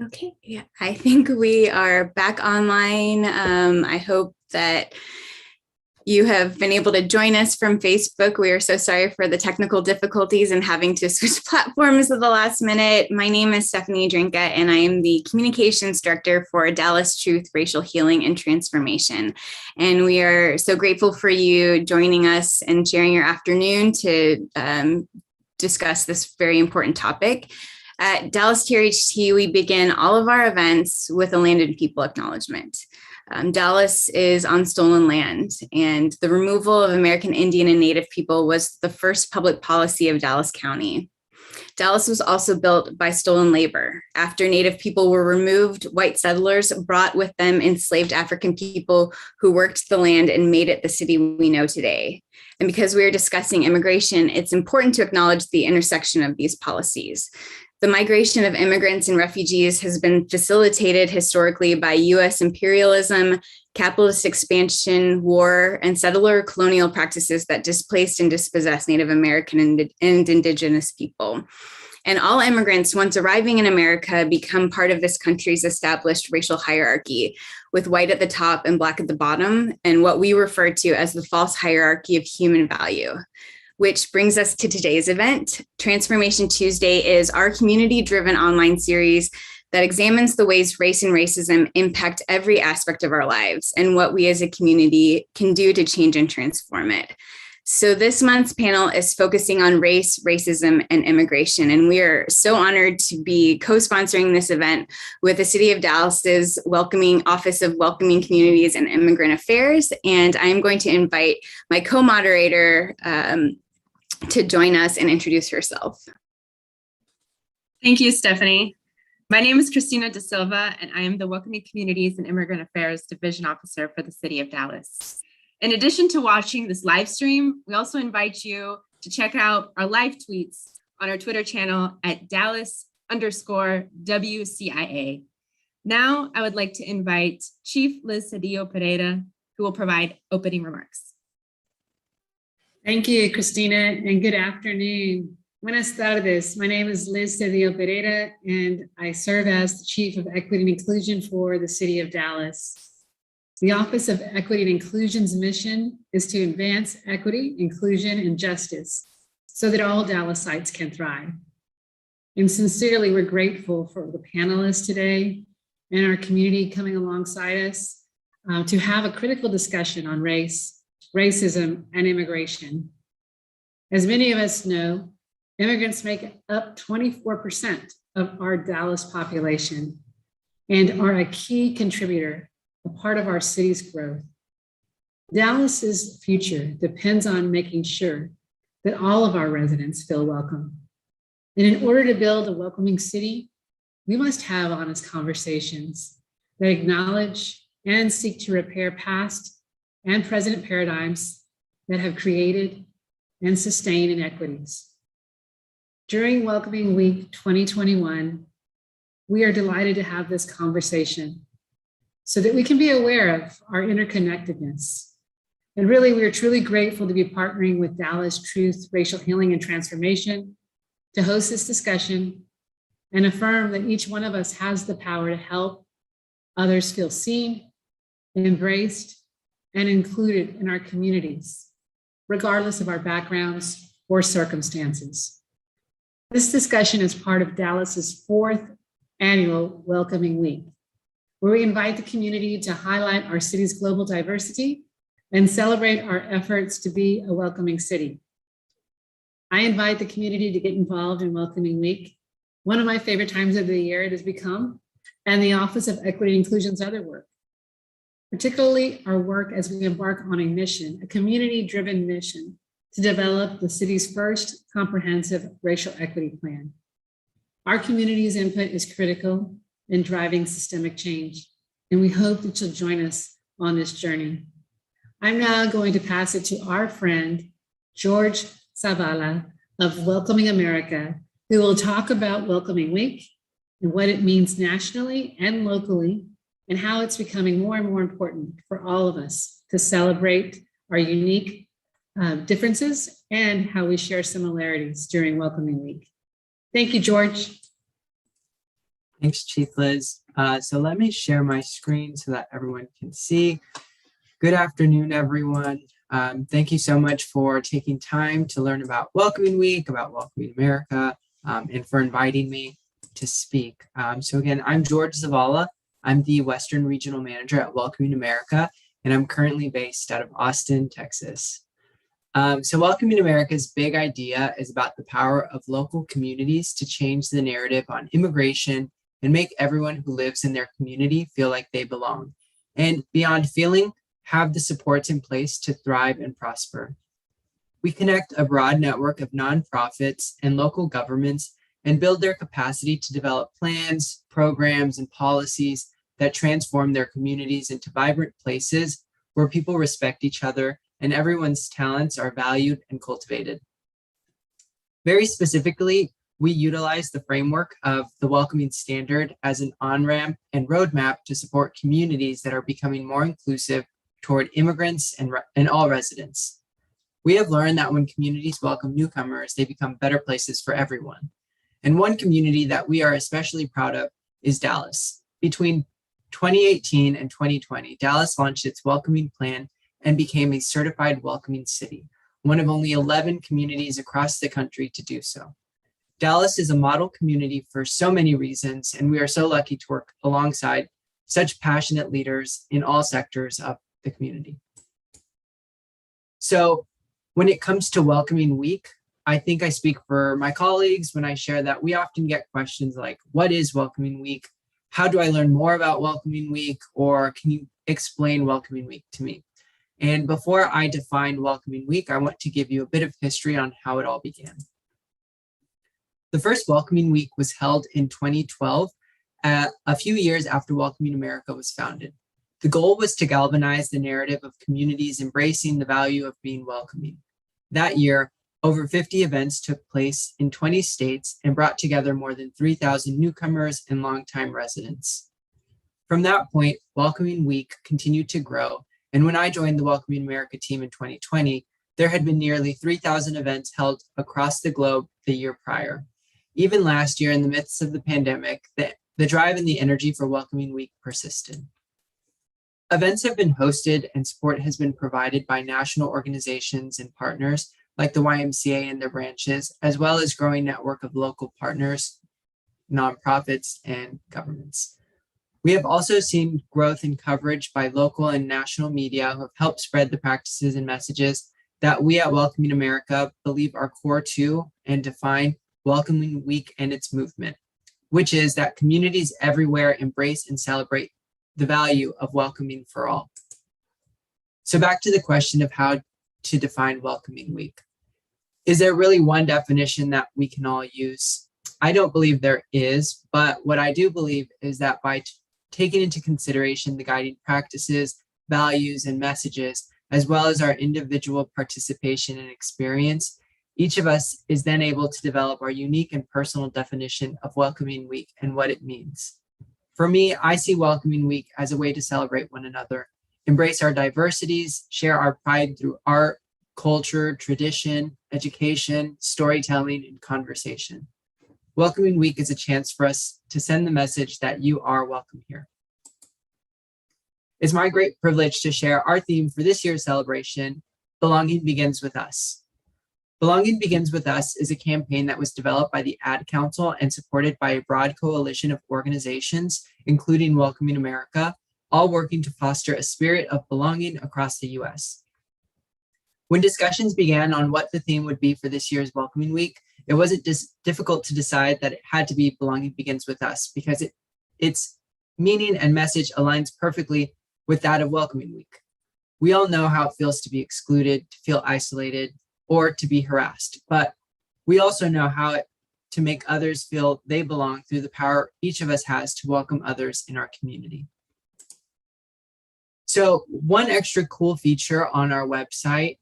Okay, yeah, I think we are back online. I hope that you have been able to join us from Facebook. We are so sorry for the technical difficulties and having to switch platforms at the last minute. My name is Stephanie Drenka, and I am the Communications Director for Dallas Truth, Racial Healing, and Transformation. And we are so grateful for you joining us and sharing your afternoon to discuss this very important topic. At Dallas TRHT, we begin all of our events with a land and people acknowledgement. Dallas is on stolen land, and the removal of American Indian and Native people was the first public policy of Dallas County. Dallas was also built by stolen labor. After Native people were removed, white settlers brought with them enslaved African people who worked the land and made it the city we know today. And because we are discussing immigration, it's important to acknowledge the intersection of these policies. The migration of immigrants and refugees has been facilitated historically by US imperialism, capitalist expansion, war, and settler colonial practices that displaced and dispossessed Native American and indigenous people. And all immigrants, once arriving in America, become part of this country's established racial hierarchy, with white at the top and black at the bottom, and what we refer to as the false hierarchy of human value. Which brings us to today's event. Transformation Tuesday is our community-driven online series that examines the ways race and racism impact every aspect of our lives and what we as a community can do to change and transform it. So this month's panel is focusing on race, racism, and immigration. And we are so honored to be co-sponsoring this event with the City of Dallas's Office of Welcoming Communities and Immigrant Affairs. And I'm going to invite my co-moderator, to join us and introduce herself. Thank you, Stephanie. My name is Christina De Silva, and I am the Welcoming Communities and Immigrant Affairs Division Officer for the City of Dallas. In addition to watching this live stream, we also invite you to check out our live tweets on our Twitter channel at Dallas_WCIA. Now, I would like to invite Chief Liz Cedillo-Pereira, who will provide opening remarks. Thank you, Christina, and good afternoon. Buenas tardes. My name is Liz Cedillo-Pereira, and I serve as the Chief of Equity and Inclusion for the City of Dallas. The Office of Equity and Inclusion's mission is to advance equity, inclusion, and justice so that all Dallasites can thrive. And sincerely, we're grateful for the panelists today and our community coming alongside us to have a critical discussion on race, racism, and immigration. As many of us know, immigrants make up 24% of our Dallas population and are a key contributor, a part of our city's growth. Dallas's future depends on making sure that all of our residents feel welcome. And in order to build a welcoming city, we must have honest conversations that acknowledge and seek to repair past and present paradigms that have created and sustained inequities. During Welcoming Week 2021, we are delighted to have this conversation so that we can be aware of our interconnectedness. And really, we are truly grateful to be partnering with Dallas Truth, Racial Healing, and Transformation to host this discussion and affirm that each one of us has the power to help others feel seen, embraced, and included in our communities, regardless of our backgrounds or circumstances. This discussion is part of Dallas's 4th annual Welcoming Week, where we invite the community to highlight our city's global diversity and celebrate our efforts to be a welcoming city. I invite the community to get involved in Welcoming Week, one of my favorite times of the year it has become, and the Office of Equity and Inclusion's other work. Particularly our work as we embark on a mission, a community-driven mission to develop the city's first comprehensive racial equity plan. Our community's input is critical in driving systemic change, and we hope that you'll join us on this journey. I'm now going to pass it to our friend, George Zavala of Welcoming America, who will talk about Welcoming Week and what it means nationally and locally, and how it's becoming more and more important for all of us to celebrate our unique differences and how we share similarities during Welcoming Week. Thank you, George. Thanks, Chief Liz. So let me share my screen so that everyone can see. Good afternoon, everyone. Thank you so much for taking time to learn about Welcoming Week, about Welcoming America, and for inviting me to speak. So again, I'm George Zavala. I'm the Western Regional Manager at Welcoming America, and I'm currently based out of Austin, Texas. So Welcoming America's big idea is about the power of local communities to change the narrative on immigration and make everyone who lives in their community feel like they belong. And beyond feeling, have the supports in place to thrive and prosper. We connect a broad network of nonprofits and local governments and build their capacity to develop plans, programs, and policies that transform their communities into vibrant places where people respect each other and everyone's talents are valued and cultivated. Very specifically, we utilize the framework of the Welcoming Standard as an on-ramp and roadmap to support communities that are becoming more inclusive toward immigrants and all residents. We have learned that when communities welcome newcomers, they become better places for everyone. And one community that we are especially proud of is Dallas. Between 2018 and 2020, Dallas launched its Welcoming Plan and became a certified welcoming city, one of only 11 communities across the country to do so. Dallas is a model community for so many reasons, and we are so lucky to work alongside such passionate leaders in all sectors of the community. So when it comes to Welcoming Week, I think I speak for my colleagues when I share that we often get questions like, what is Welcoming Week? How do I learn more about Welcoming Week? Or can you explain Welcoming Week to me? And before I define Welcoming Week, I want to give you a bit of history on how it all began. The first Welcoming Week was held in 2012, a few years after Welcoming America was founded. The goal was to galvanize the narrative of communities embracing the value of being welcoming. That year, over 50 events took place in 20 states and brought together more than 3,000 newcomers and longtime residents. From that point, Welcoming Week continued to grow, and when I joined the Welcoming America team in 2020, there had been nearly 3,000 events held across the globe the year prior. Even last year, in the midst of the pandemic, the drive and the energy for Welcoming Week persisted. Events have been hosted and support has been provided by national organizations and partners like the YMCA and their branches, as well as growing network of local partners, nonprofits, and governments. We have also seen growth in coverage by local and national media who have helped spread the practices and messages that we at Welcoming America believe are core to and define Welcoming Week and its movement, which is that communities everywhere embrace and celebrate the value of welcoming for all. So back to the question of how to define Welcoming Week. Is there really one definition that we can all use? I don't believe there is, but what I do believe is that by taking into consideration the guiding practices, values, and messages, as well as our individual participation and experience, each of us is then able to develop our unique and personal definition of Welcoming Week and what it means. For me, I see Welcoming Week as a way to celebrate one another, embrace our diversities, share our pride through art, culture, tradition, education, storytelling, and conversation. Welcoming Week is a chance for us to send the message that you are welcome here. It's my great privilege to share our theme for this year's celebration, Belonging Begins With Us. Belonging Begins With Us is a campaign that was developed by the Ad Council and supported by a broad coalition of organizations, including Welcoming America, all working to foster a spirit of belonging across the US. When discussions began on what the theme would be for this year's Welcoming Week, it wasn't difficult to decide that it had to be Belonging Begins With Us because its meaning and message aligns perfectly with that of Welcoming Week. We all know how it feels to be excluded, to feel isolated, or to be harassed, but we also know how to make others feel they belong through the power each of us has to welcome others in our community. So one extra cool feature on our website,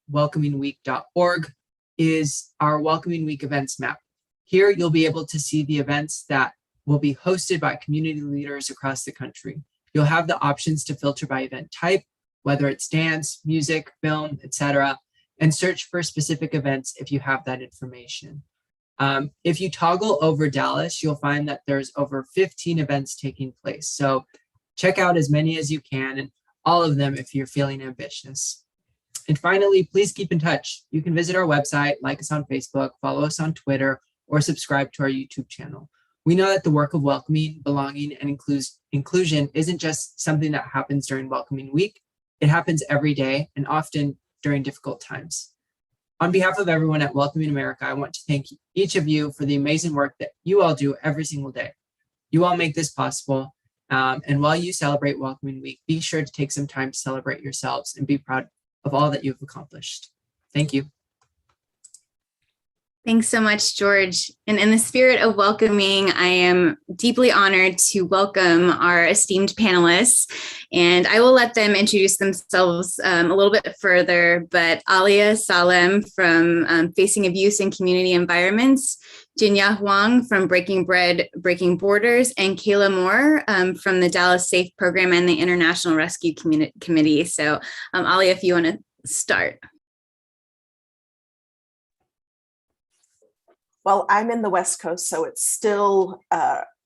welcomingweek.org, is our Welcoming Week events map. Here you'll be able to see the events that will be hosted by community leaders across the country. You'll have the options to filter by event type, whether it's dance, music, film, etc., and search for specific events if you have that information. If you toggle over Dallas, you'll find that there's over 15 events taking place. So check out as many as you can, and all of them if you're feeling ambitious. And finally, please keep in touch. You can visit our website, like us on Facebook, follow us on Twitter, or subscribe to our YouTube channel. We know that the work of welcoming, belonging, and inclusion isn't just something that happens during Welcoming Week. It happens every day and often during difficult times. On behalf of everyone at Welcoming America, I want to thank each of you for the amazing work that you all do every single day. You all make this possible. And while you celebrate Welcoming Week, be sure to take some time to celebrate yourselves and be proud of all that you've accomplished. Thank you. Thanks so much, George. And in the spirit of welcoming, I am deeply honored to welcome our esteemed panelists, and I will let them introduce themselves a little bit further, but Anya Salim from Facing Abuse in Community Environments, Jinyoung Hwang from Breaking Bread, Breaking Borders, and Kayla Moore from the Dallas Safe Program and the International Rescue Committee. So Alia, if you want to start. Well, I'm in the West Coast, so it's still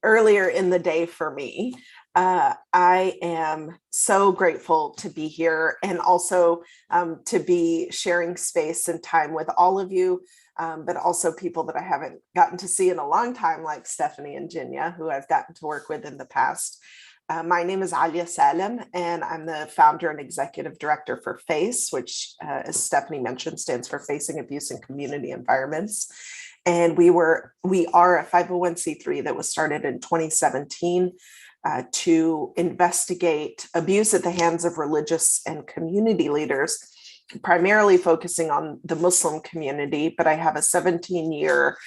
earlier in the day for me. I am so grateful to be here and also to be sharing space and time with all of you, but also people that I haven't gotten to see in a long time, like Stephanie and Jin-Ya, who I've gotten to work with in the past. My name is Anya Salim, and I'm the founder and executive director for FACE, which, as Stephanie mentioned, stands for Facing Abuse in Community Environments. And we are a 501c3 that was started in 2017 to investigate abuse at the hands of religious and community leaders, primarily focusing on the Muslim community. But I have a 17-year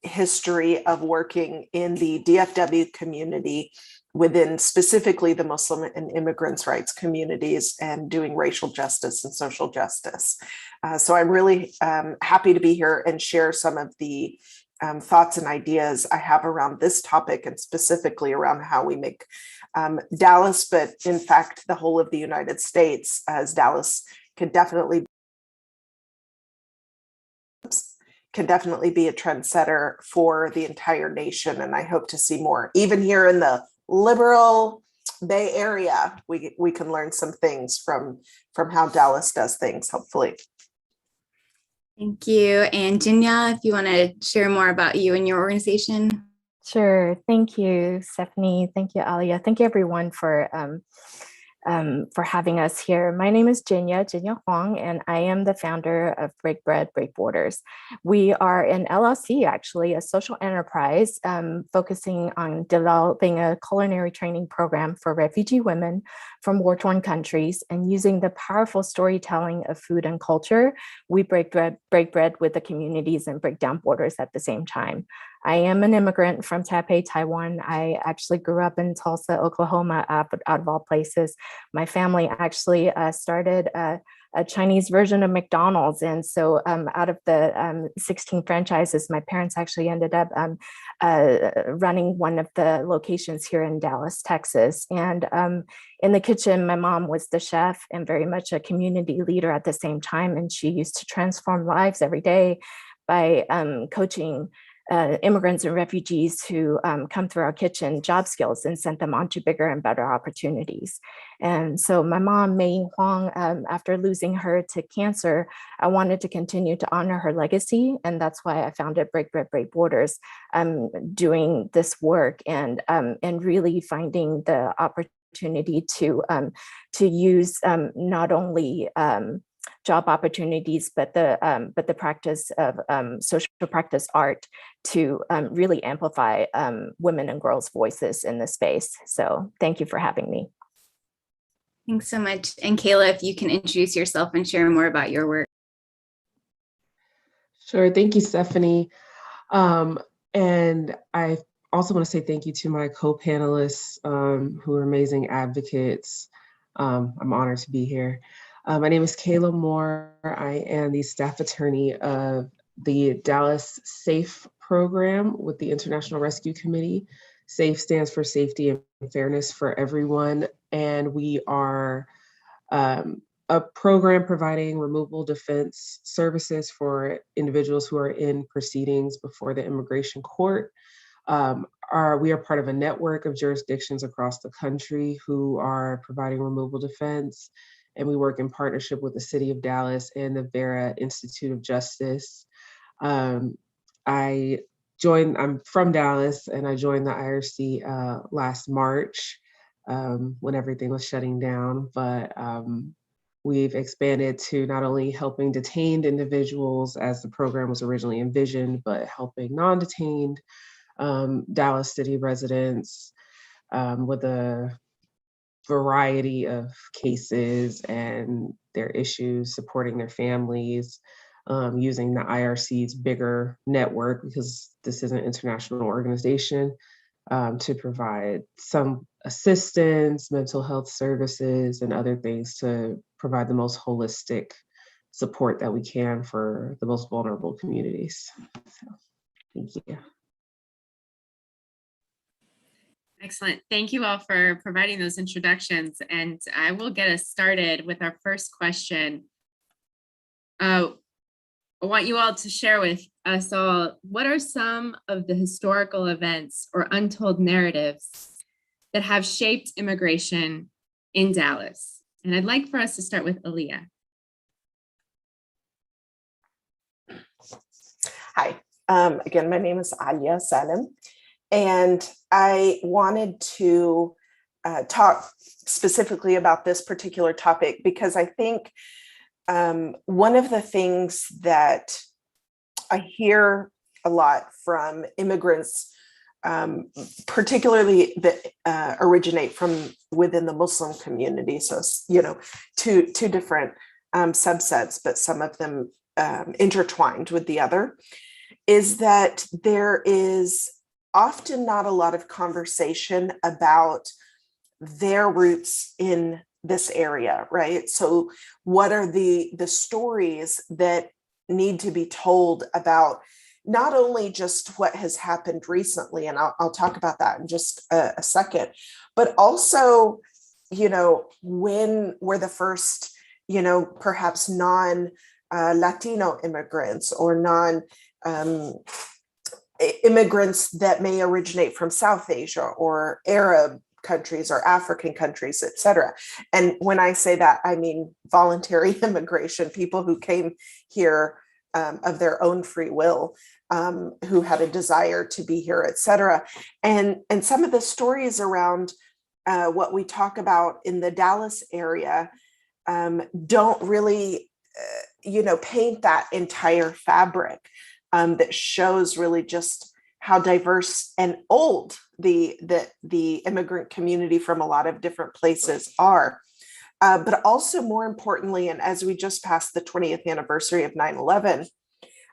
history of working in the DFW community within specifically the Muslim and immigrants' rights communities and doing racial justice and social justice. So I'm really happy to be here and share some of the thoughts and ideas I have around this topic, and specifically around how we make Dallas, but in fact, the whole of the United States, as Dallas can definitely be a trendsetter for the entire nation. And I hope to see more, even here in the liberal Bay Area. We can learn some things from how Dallas does things, hopefully. Thank you. And Jin-Ya, if you want to share more about you and your organization. Sure. Thank you, Stephanie. Thank you, Alia. Thank you, everyone, for having us here. My name is Jinyoung Hwang, and I am the founder of Break Bread, Break Borders. We are an LLC, actually, a social enterprise focusing on developing a culinary training program for refugee women from war-torn countries, and using the powerful storytelling of food and culture, we break bread with the communities and break down borders at the same time. I am an immigrant from Taipei, Taiwan. I actually grew up in Tulsa, Oklahoma, out of all places. My family actually started a Chinese version of McDonald's. And so out of the 16 franchises, my parents actually ended up running one of the locations here in Dallas, Texas. And in the kitchen, my mom was the chef and very much a community leader at the same time. And she used to transform lives every day by coaching immigrants and refugees who come through our kitchen job skills and sent them on to bigger and better opportunities. And so my mom, Mei Huang, after losing her to cancer, I wanted to continue to honor her legacy. And that's why I founded Break Bread, Break Borders, doing this work and really finding the opportunity to use not only job opportunities, but the practice of social practice art to really amplify women and girls' voices in this space. So thank you for having me. Thanks so much. And Kayla, if you can introduce yourself and share more about your work. Sure. Thank you, Stephanie. And I also want to say thank you to my co-panelists who are amazing advocates. I'm honored to be here. My name is Kayla Moore. I am the staff attorney of the Dallas SAFE program with the International Rescue Committee. SAFE stands for Safety and Fairness for Everyone. And we are a program providing removable defense services for individuals who are in proceedings before the immigration court. We are part of a network of jurisdictions across the country who are providing removable defense, and we work in partnership with the City of Dallas and the Vera Institute of Justice. I'm from Dallas, and I joined the IRC last March when everything was shutting down, but we've expanded to not only helping detained individuals as the program was originally envisioned, but helping non-detained Dallas City residents with a variety of cases and their issues, supporting their families, using the IRC's bigger network, because this is an international organization, to provide some assistance, mental health services, and other things to provide the most holistic support that we can for the most vulnerable communities. So, thank you. Excellent. Thank you all for providing those introductions. And I will get us started with our first question. I want you all to share with us all, what are some of the historical events or untold narratives that have shaped immigration in Dallas? And I'd like for us to start with Alia. Hi, again, my name is Anya Salim, and I wanted to talk specifically about this particular topic because I think one of the things that I hear a lot from immigrants, particularly that originate from within the Muslim community, so two different subsets, but some of them intertwined with the other, is that there is often not a lot of conversation about their roots in this area, right? So what are the stories that need to be told about not only just what has happened recently, and I'll talk about that in just a second, but also, when were the first, perhaps non-Latino immigrants or immigrants that may originate from South Asia or Arab countries or African countries, et cetera. And when I say that, I mean voluntary immigration, people who came here of their own free will, who had a desire to be here, et cetera. And some of the stories around what we talk about in the Dallas area don't really, paint that entire fabric that shows really just how diverse and old the immigrant community from a lot of different places are. But also more importantly, and as we just passed the 20th anniversary of 9/11,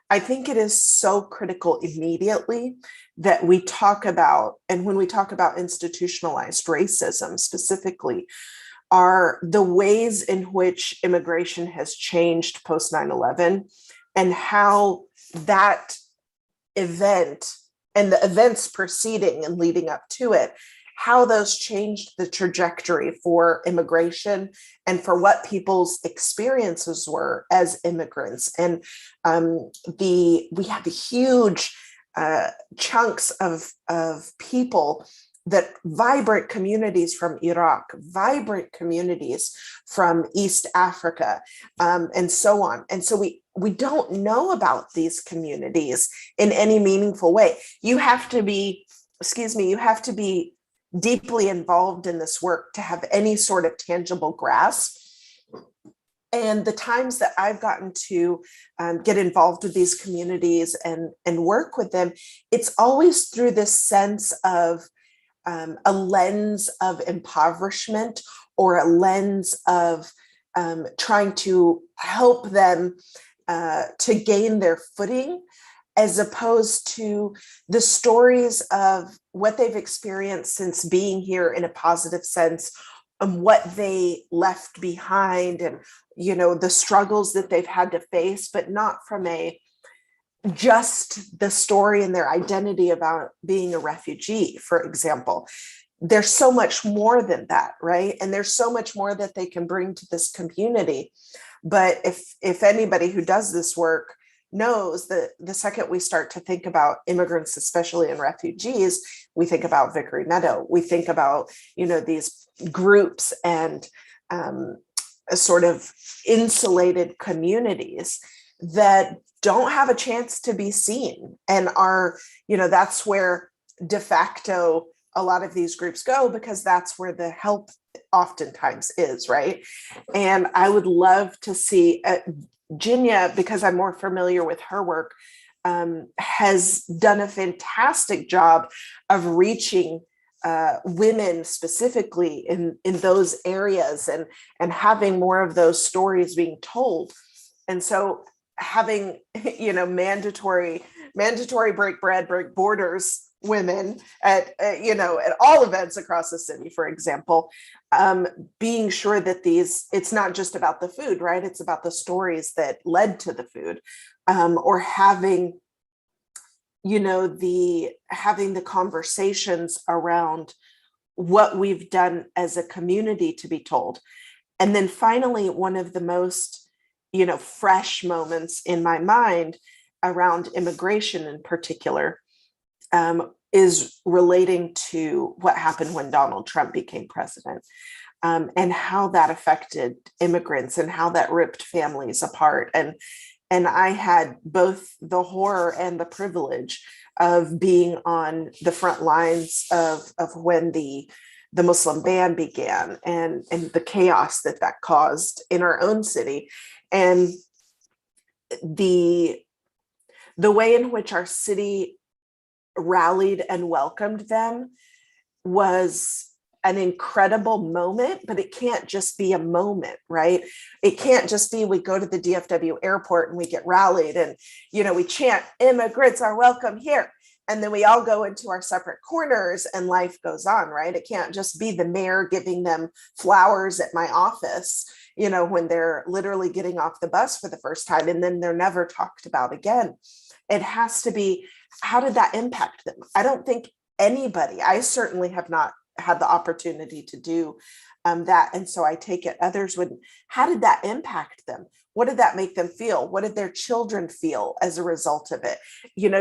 I think it is so critical immediately that we talk about, and when we talk about institutionalized racism specifically, are the ways in which immigration has changed post 9/11 and how that event and the events preceding and leading up to it, how those changed the trajectory for immigration and for what people's experiences were as immigrants. And we have huge chunks of people, that vibrant communities from Iraq, vibrant communities from East Africa, and so on. And so we don't know about these communities in any meaningful way. You have to be deeply involved in this work to have any sort of tangible grasp. And the times that I've gotten to get involved with these communities and work with them, it's always through this sense of a lens of impoverishment or a lens of trying to help them to gain their footing, as opposed to the stories of what they've experienced since being here in a positive sense, and what they left behind, and the struggles that they've had to face, but not from just the story and their identity about being a refugee, for example. there's so much more than that, right? And there's so much more that they can bring to this community. But if anybody who does this work knows that the second we start to think about immigrants, especially and refugees, we think about Vickery Meadow. We think about, these groups and sort of insulated communities that don't have a chance to be seen and are, that's where de facto a lot of these groups go, because that's where the help oftentimes is, right? And I would love to see Jin-Ya, because I'm more familiar with her work, has done a fantastic job of reaching women specifically in those areas and having more of those stories being told. And so having, mandatory break bread, break borders women at all events across the city, for example, being sure that it's not just about the food, right? It's about the stories that led to the food, or having the conversations around what we've done as a community to be told. And then finally, one of the most fresh moments in my mind around immigration in particular is relating to what happened when Donald Trump became president, and how that affected immigrants and how that ripped families apart. And I had both the horror and the privilege of being on the front lines of when the Muslim ban began and the chaos that caused in our own city. And the way in which our city rallied and welcomed them was an incredible moment, but it can't just be a moment, right? It can't just be we go to the DFW airport and we get rallied and, we chant, immigrants are welcome here. And then we all go into our separate corners and life goes on, right? It can't just be the mayor giving them flowers at my office, when they're literally getting off the bus for the first time and then they're never talked about again. It has to be, how did that impact them? I don't think anybody, I certainly have not had the opportunity to do that. And so I take it others wouldn't. How did that impact them? What did that make them feel? What did their children feel as a result of it?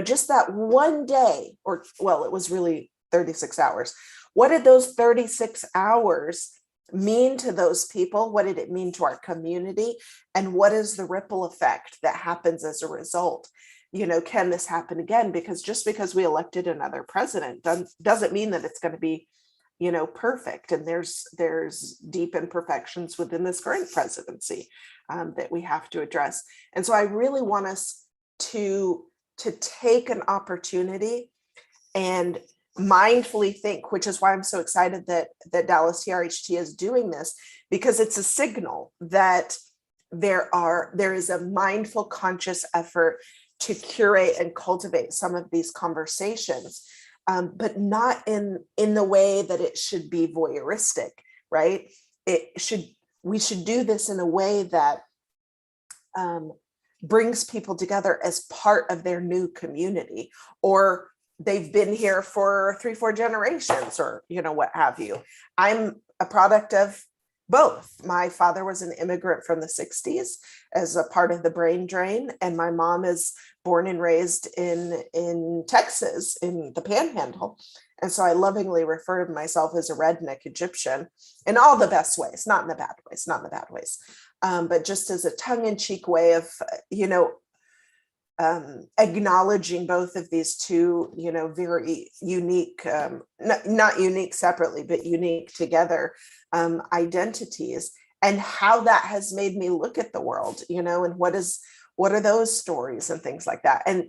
Just that one day, or well, it was really 36 hours. What did those 36 hours mean to those people? What did it mean to our community? And what is the ripple effect that happens as a result? Can this happen again? Because just because we elected another president doesn't mean that it's going to be, perfect. And there's deep imperfections within this current presidency that we have to address. And so I really want us to take an opportunity and mindfully think, which is why I'm so excited that Dallas TRHT is doing this, because it's a signal that there is a mindful, conscious effort to curate and cultivate some of these conversations, but not in the way that it should be voyeuristic, right? We should do this in a way that brings people together as part of their new community, or they've been here for 3-4 generations, or what have you. I'm a product of both. My father was an immigrant from the 60s as a part of the brain drain, and my mom is born and raised in Texas, in the Panhandle. And so I lovingly refer to myself as a redneck Egyptian in all the best ways, not in the bad ways, but just as a tongue-in-cheek way of, acknowledging both of these two, very unique, not unique separately, but unique together, identities, and how that has made me look at the world, and what are those stories and things like that. And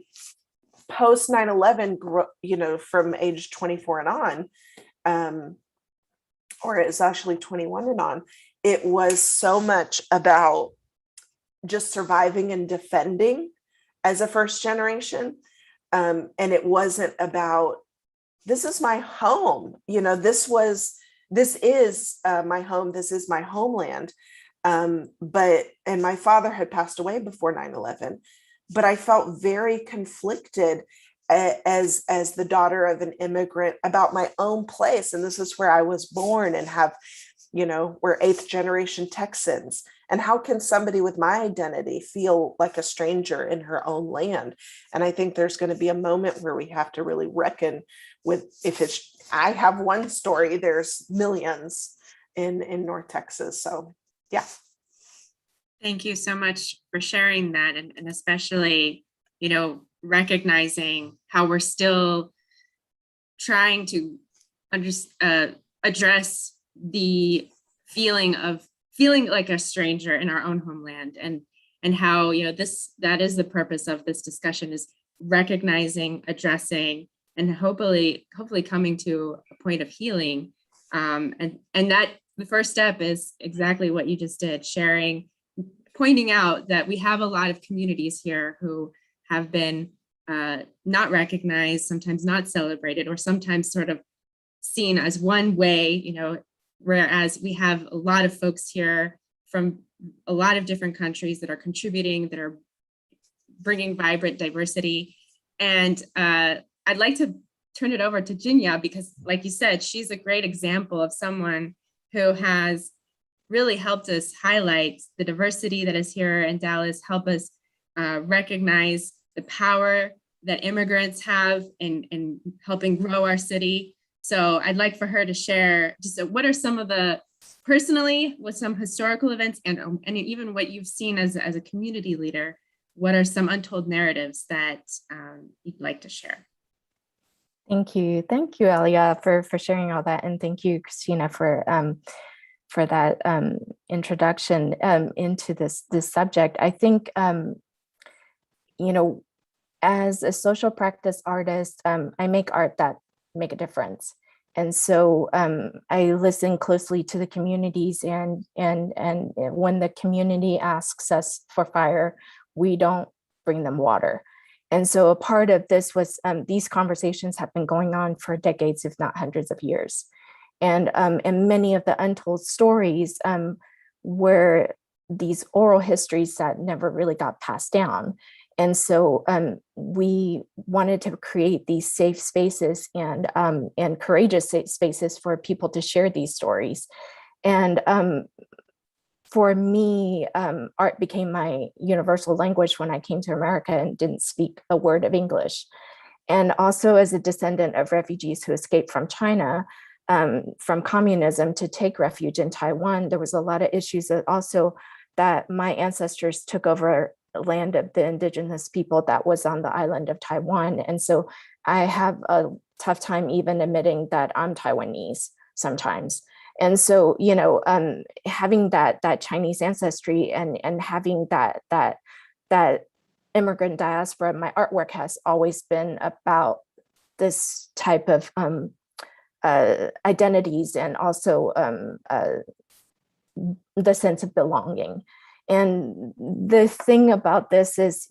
post 9/11, from age 24 and on, or it's actually 21 and on, it was so much about just surviving and defending as a first generation. And it wasn't about, this is my home, this is my home, this is my homeland. And my father had passed away before 9/11, but I felt very conflicted as the daughter of an immigrant about my own place. And this is where I was born, and have, we're 8th generation Texans. And how can somebody with my identity feel like a stranger in her own land? And I think there's going to be a moment where we have to really reckon with, I have one story, there's millions in North Texas. So yeah. Thank you so much for sharing that, and especially, recognizing how we're still trying to address the feeling like a stranger in our own homeland, and how that is the purpose of this discussion, is recognizing, addressing, and hopefully coming to a point of healing, and that the first step is exactly what you just did, sharing, pointing out that we have a lot of communities here who have been not recognized, sometimes not celebrated, or sometimes sort of seen as one way, whereas we have a lot of folks here from a lot of different countries that are contributing, that are bringing vibrant diversity. And I'd like to turn it over to Jin-Ya, because like you said, she's a great example of someone who has really helped us highlight the diversity that is here in Dallas, help us recognize the power that immigrants have in helping grow our city. So I'd like for her to share just what are some of the, personally, with some historical events and even what you've seen as a community leader, what are some untold narratives that you'd like to share? Thank you, Alia, for sharing all that, and thank you, Christina, for that introduction into this subject. I think as a social practice artist, I make art that make a difference. And so I listen closely to the communities, and when the community asks us for fire, we don't bring them water. And so a part of this was these conversations have been going on for decades, if not hundreds of years. And many of the untold stories were these oral histories that never really got passed down. And so we wanted to create these safe spaces and courageous safe spaces for people to share these stories. And for me, art became my universal language when I came to America and didn't speak a word of English. And also as a descendant of refugees who escaped from China, from communism, to take refuge in Taiwan, there was a lot of issues that also that my ancestors took over land of the indigenous people that was on the island of Taiwan. And so I have a tough time even admitting that I'm Taiwanese sometimes. And so, having that Chinese ancestry and having that immigrant diaspora, my artwork has always been about this type of identities, and also the sense of belonging. And the thing about this is,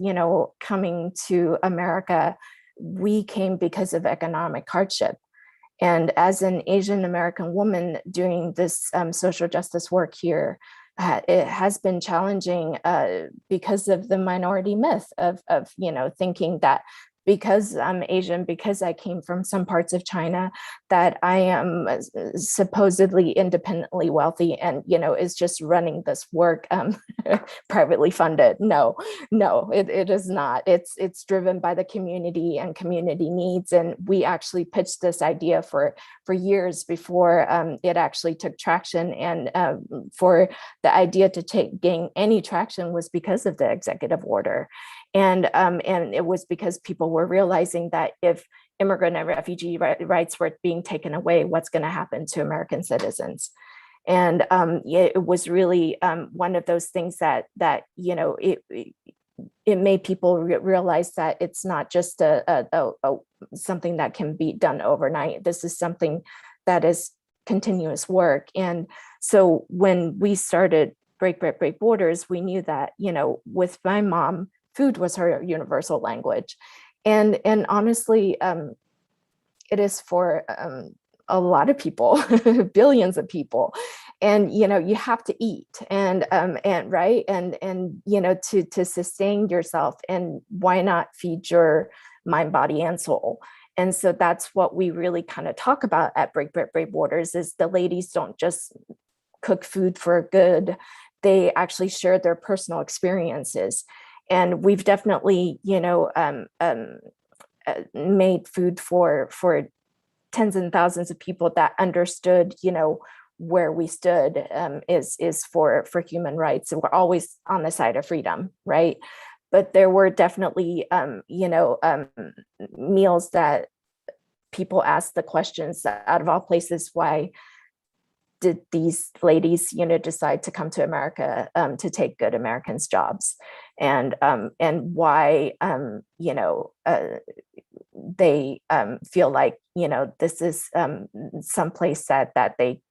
coming to America, we came because of economic hardship. And as an Asian American woman doing this social justice work here, it has been challenging because of the minority myth of thinking that because I'm Asian, because I came from some parts of China, that I am supposedly independently wealthy and, is just running this work privately funded. No, it is not. It's driven by the community and community needs. And we actually pitched this idea for years before it actually took traction. And for the idea to gain any traction was because of the executive order. And it was because people were realizing that if immigrant and refugee rights were being taken away, what's going to happen to American citizens? And it was really one of those things that it made people realize that it's not just something that can be done overnight. This is something that is continuous work. And so when we started Break Bread, Break Borders, we knew that, with my mom, food was her universal language. And honestly, it is for a lot of people, billions of people. And, you have to eat and right. And to sustain yourself, and why not feed your mind, body, and soul. And so that's what we really kind of talk about at Break Bread, Break Borders is the ladies don't just cook food for good. They actually share their personal experiences. And we've definitely, made food for tens and thousands of people that understood, where we stood is for human rights. And we're always on the side of freedom, right? But there were definitely, meals that people asked the questions out of all places, why did these ladies, decide to come to America to take good Americans' jobs, and why, they feel like, this is someplace that they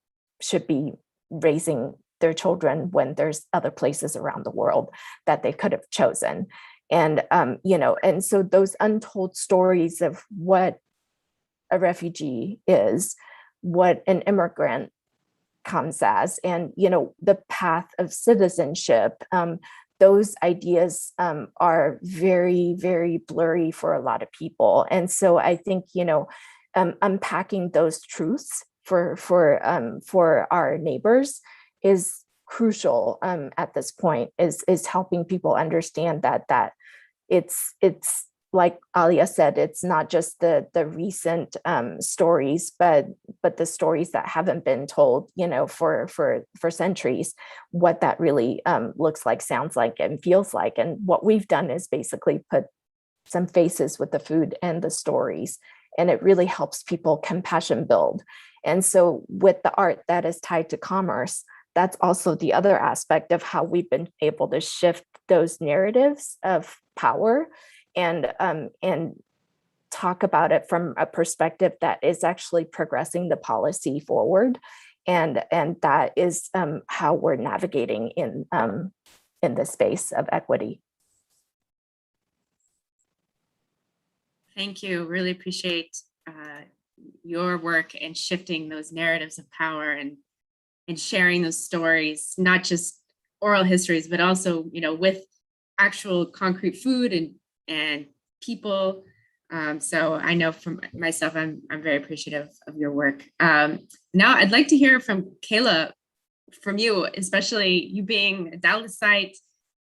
should be raising their children when there's other places around the world that they could have chosen. And, and so those untold stories of what a refugee is, what an immigrant comes as, and, the path of citizenship, those ideas are very, very blurry for a lot of people. And so I think, unpacking those truths for our neighbors is crucial at this point, is helping people understand that it's like Alia said, it's not just the recent stories, but the stories that haven't been told, for centuries, what that really looks like, sounds like, and feels like. And what we've done is basically put some faces with the food and the stories, and it really helps people compassion build. And so with the art that is tied to commerce, that's also the other aspect of how we've been able to shift those narratives of power and talk about it from a perspective that is actually progressing the policy forward. And that is how we're navigating in the space of equity. Thank you. Really appreciate your work in shifting those narratives of power and sharing those stories, not just oral histories, but also, with actual concrete food and people. So I know from myself, I'm very appreciative of your work. Now I'd like to hear from Kayla, from you, especially you being a Dalasite,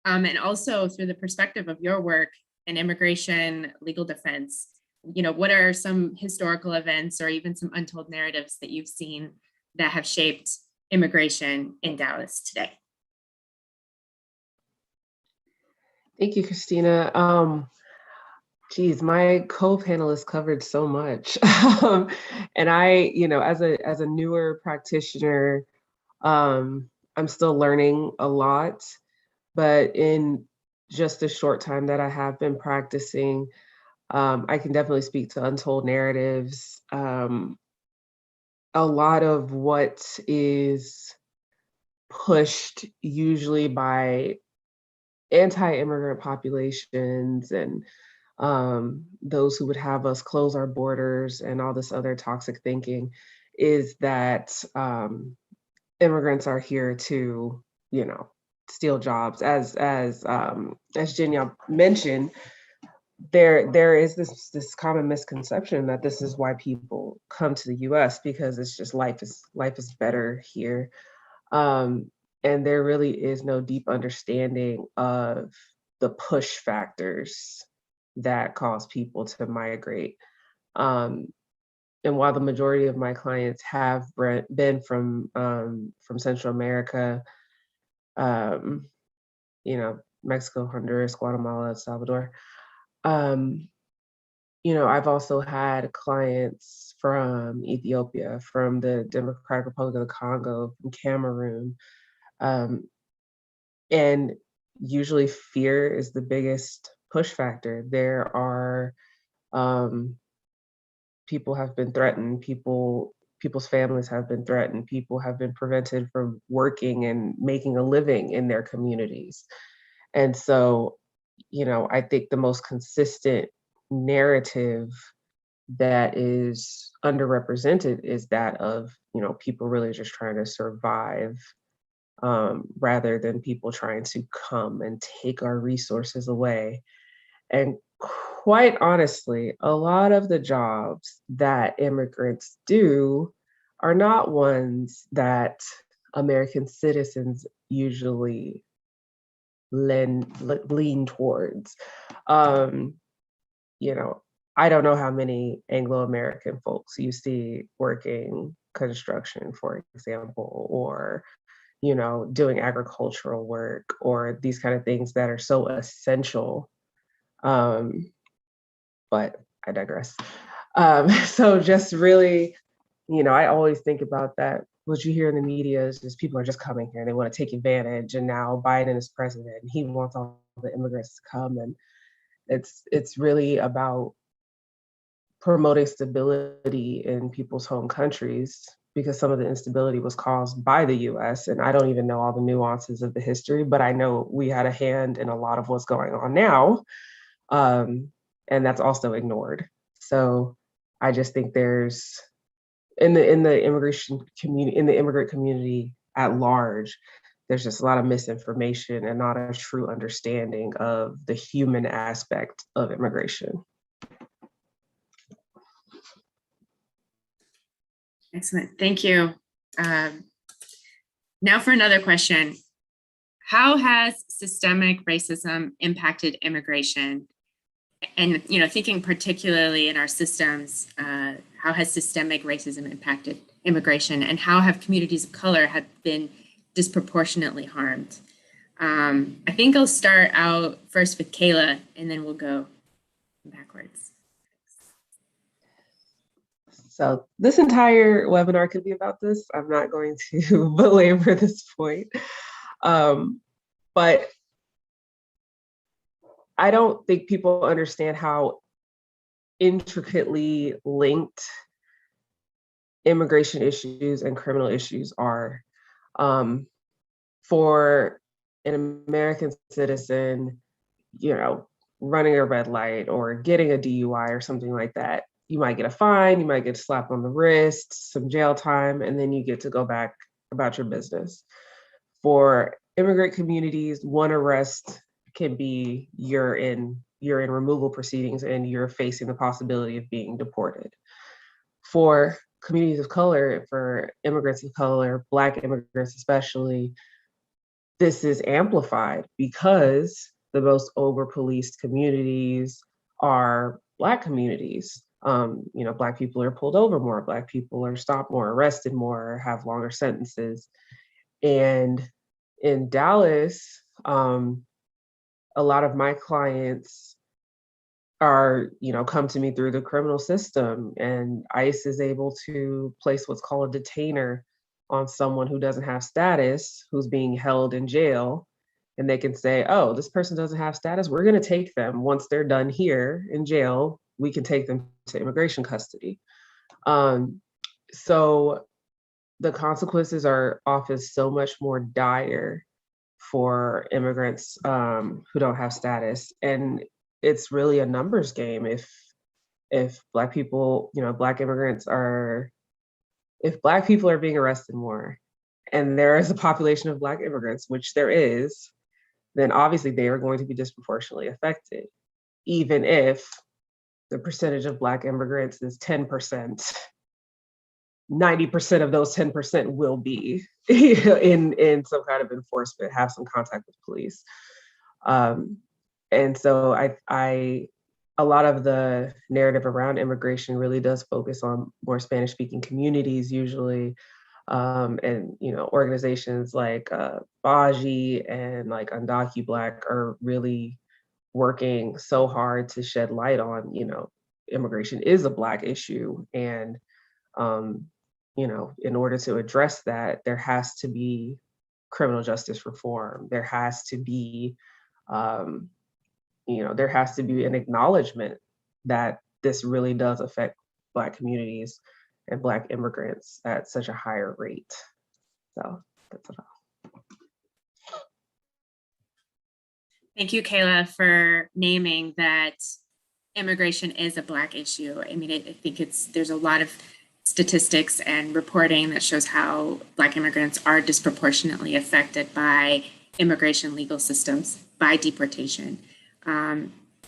and also through the perspective of your work in immigration, legal defense. What are some historical events or even some untold narratives that you've seen that have shaped immigration in Dallas today? Thank you, Christina. Geez, my co-panelists covered so much. And I, as a newer practitioner, I'm still learning a lot, but in just the short time that I have been practicing, I can definitely speak to untold narratives. A lot of what is pushed usually by anti-immigrant populations and those who would have us close our borders and all this other toxic thinking is that immigrants are here to, steal jobs. As Jin-Ya mentioned, there is this common misconception that this is why people come to the U.S. because it's just life is better here. And there really is no deep understanding of the push factors that cause people to migrate. And while the majority of my clients have been from Central America, Mexico, Honduras, Guatemala, El Salvador, I've also had clients from Ethiopia, from the Democratic Republic of the Congo, from Cameroon, and usually fear is the biggest push factor. There are people have been threatened, people's families have been threatened, people have been prevented from working and making a living in their communities. And so, I think the most consistent narrative that is underrepresented is that of, people really just trying to survive, rather than people trying to come and take our resources away. And quite honestly, a lot of the jobs that immigrants do are not ones that American citizens usually lean towards. Um, you know, I don't know how many Anglo-American folks you see working construction, for example, or, doing agricultural work or these kind of things that are so essential. Um, but I digress. So just really, I always think about that. What you hear in the media is just people are just coming here and they want to take advantage. And now Biden is president and he wants all the immigrants to come. And it's really about promoting stability in people's home countries because some of the instability was caused by the US. And I don't even know all the nuances of the history, but I know we had a hand in a lot of what's going on now. And that's also ignored. So I just think there's in the immigration community, in the immigrant community at large, there's just a lot of misinformation and not a true understanding of the human aspect of immigration. Excellent, thank you. Now for another question. How has systemic racism impacted immigration? And thinking particularly in our systems, how has systemic racism impacted immigration, and how have communities of color have been disproportionately harmed? I think I'll start out first with Kayla, and then we'll go backwards. So this entire webinar could be about this. I'm not going to belabor this point, but I don't think people understand how intricately linked immigration issues and criminal issues are. For an American citizen, running a red light or getting a DUI or something like that, you might get a fine, you might get a slap on the wrist, some jail time, and then you get to go back about your business. For immigrant communities, one arrest can be you're in removal proceedings and you're facing the possibility of being deported. For communities of color, for immigrants of color, Black immigrants especially, this is amplified because the most over-policed communities are Black communities. Black people are pulled over more, Black people are stopped more, arrested more, have longer sentences. And in Dallas, a lot of my clients are, come to me through the criminal system, and ICE is able to place what's called a detainer on someone who doesn't have status, who's being held in jail. And they can say, oh, this person doesn't have status. We're going to take them. Once they're done here in jail, we can take them to immigration custody. So the consequences are often so much more dire for immigrants who don't have status. And it's really a numbers game. If Black people, Black immigrants if Black people are being arrested more, and there is a population of Black immigrants, which there is, then obviously they are going to be disproportionately affected. Even if the percentage of Black immigrants is 10%, 90% of those 10% will be in some kind of enforcement, have some contact with police. And so a lot of the narrative around immigration really does focus on more Spanish-speaking communities usually, and organizations like Baji and like Undocu Black are really working so hard to shed light on, immigration is a Black issue, and in order to address that, there has to be criminal justice reform. There has to be there has to be an acknowledgement that this really does affect Black communities and Black immigrants at such a higher rate. So that's about. Thank you, Kayla, for naming that immigration is a Black issue. I mean, I think there's a lot of statistics and reporting that shows how Black immigrants are disproportionately affected by immigration legal systems, by deportation.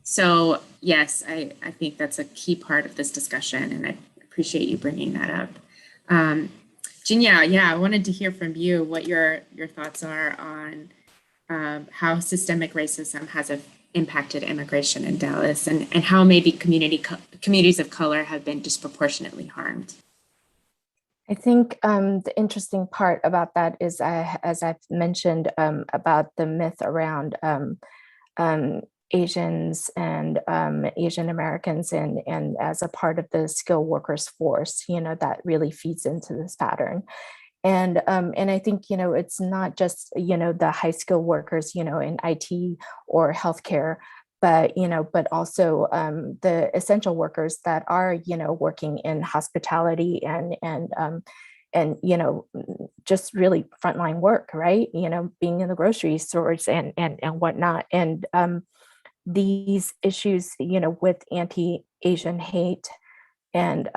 So yes, I think that's a key part of this discussion, and I appreciate you bringing that up. Jin-Ya, yeah, I wanted to hear from you what your thoughts are on how systemic racism has impacted immigration in Dallas, and how maybe communities of color have been disproportionately harmed. I think the interesting part about that is, as I've mentioned, about the myth around Asians and Asian Americans, and as a part of the skilled workers force, that really feeds into this pattern. And I think, it's not just, the high skilled workers, in IT or healthcare, but also the essential workers that are, working in hospitality and just really frontline work, right? Being in the grocery stores and whatnot. And these issues, with anti-Asian hate and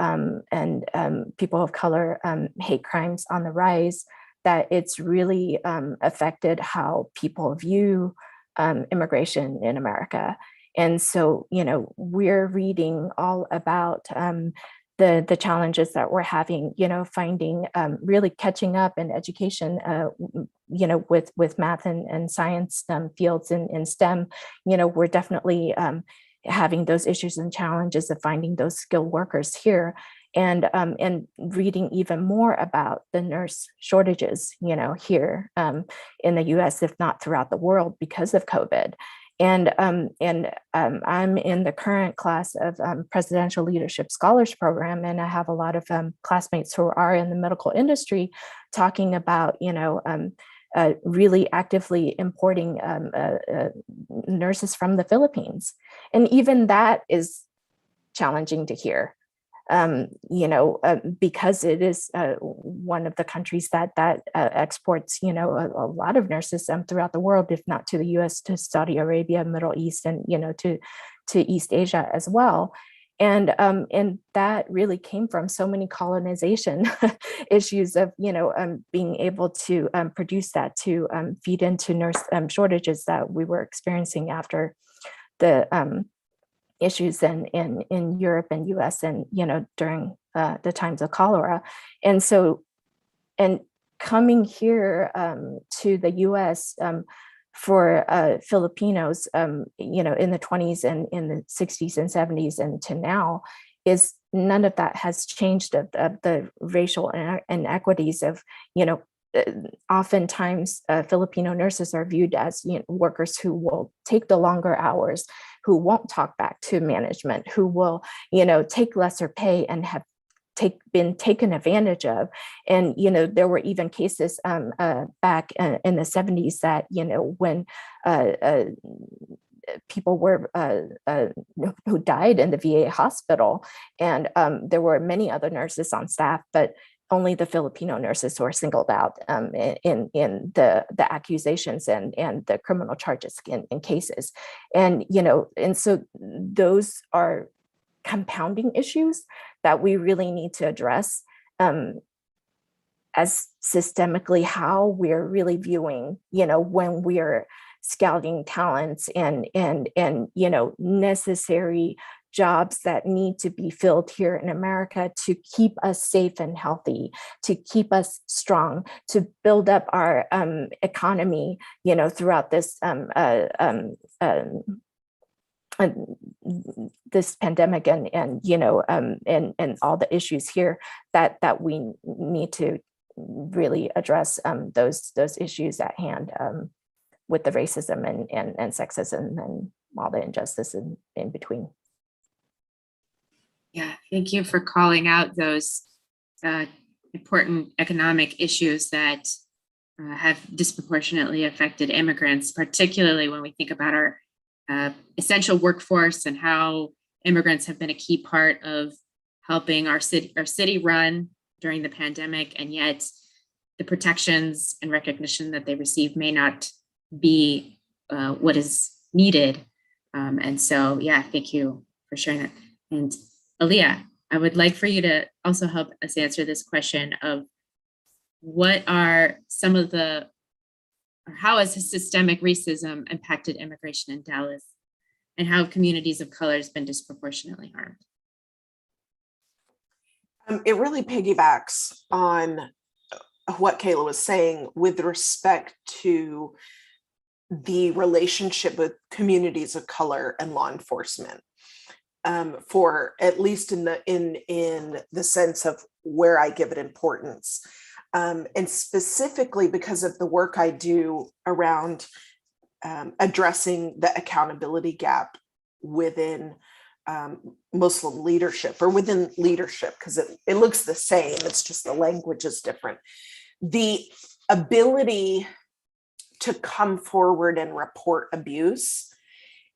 people of color hate crimes on the rise, that it's really affected how people view immigration in America. And so, we're reading all about the challenges that we're having, finding really catching up in education, with math and science fields in STEM. We're definitely having those issues and challenges of finding those skilled workers here, and reading even more about the nurse shortages, here in the U.S., if not throughout the world, because of COVID. And I'm in the current class of Presidential Leadership Scholars Program, and I have a lot of classmates who are in the medical industry talking about, really actively importing nurses from the Philippines. And even that is challenging to hear, because it is one of the countries that exports, a lot of nurses throughout the world, if not to the U.S., to Saudi Arabia, Middle East, and, to East Asia as well. And that really came from so many colonization issues of, being able to produce that to feed into nurse shortages that we were experiencing after the issues in Europe and US, and, during the times of cholera. And so, and coming here to the US for Filipinos, in the 20s and in the 60s and 70s and to now, is none of that has changed of the racial inequities of, oftentimes Filipino nurses are viewed as workers who will take the longer hours, who won't talk back to management, who will, take lesser pay and have been taken advantage of. And, there were even cases back in the 70s that, when people were who died in the VA hospital, and there were many other nurses on staff, but only the Filipino nurses were singled out in the accusations and the criminal charges in cases. And, and so those are compounding issues that we really need to address as systemically, how we're really viewing, when we're scouting talents and necessary jobs that need to be filled here in America to keep us safe and healthy, to keep us strong, to build up our economy, throughout this this pandemic and all the issues here that we need to really address those issues at hand with the racism and sexism and all the injustice in between. Yeah, thank you for calling out those important economic issues that have disproportionately affected immigrants, particularly when we think about our essential workforce and how immigrants have been a key part of helping our city run during the pandemic, and yet the protections and recognition that they receive may not be what is needed. And so, yeah, thank you for sharing that. And Alia, I would like for you to also help us answer this question of what are some of the, or how has systemic racism impacted immigration in Dallas? and how communities of color has been disproportionately harmed? It really piggybacks on what Kayla was saying with respect to the relationship with communities of color and law enforcement. For at least in the sense of where I give it importance, and specifically because of the work I do around addressing the accountability gap within Muslim leadership, or within leadership, because it looks the same, it's just the language is different. The ability to come forward and report abuse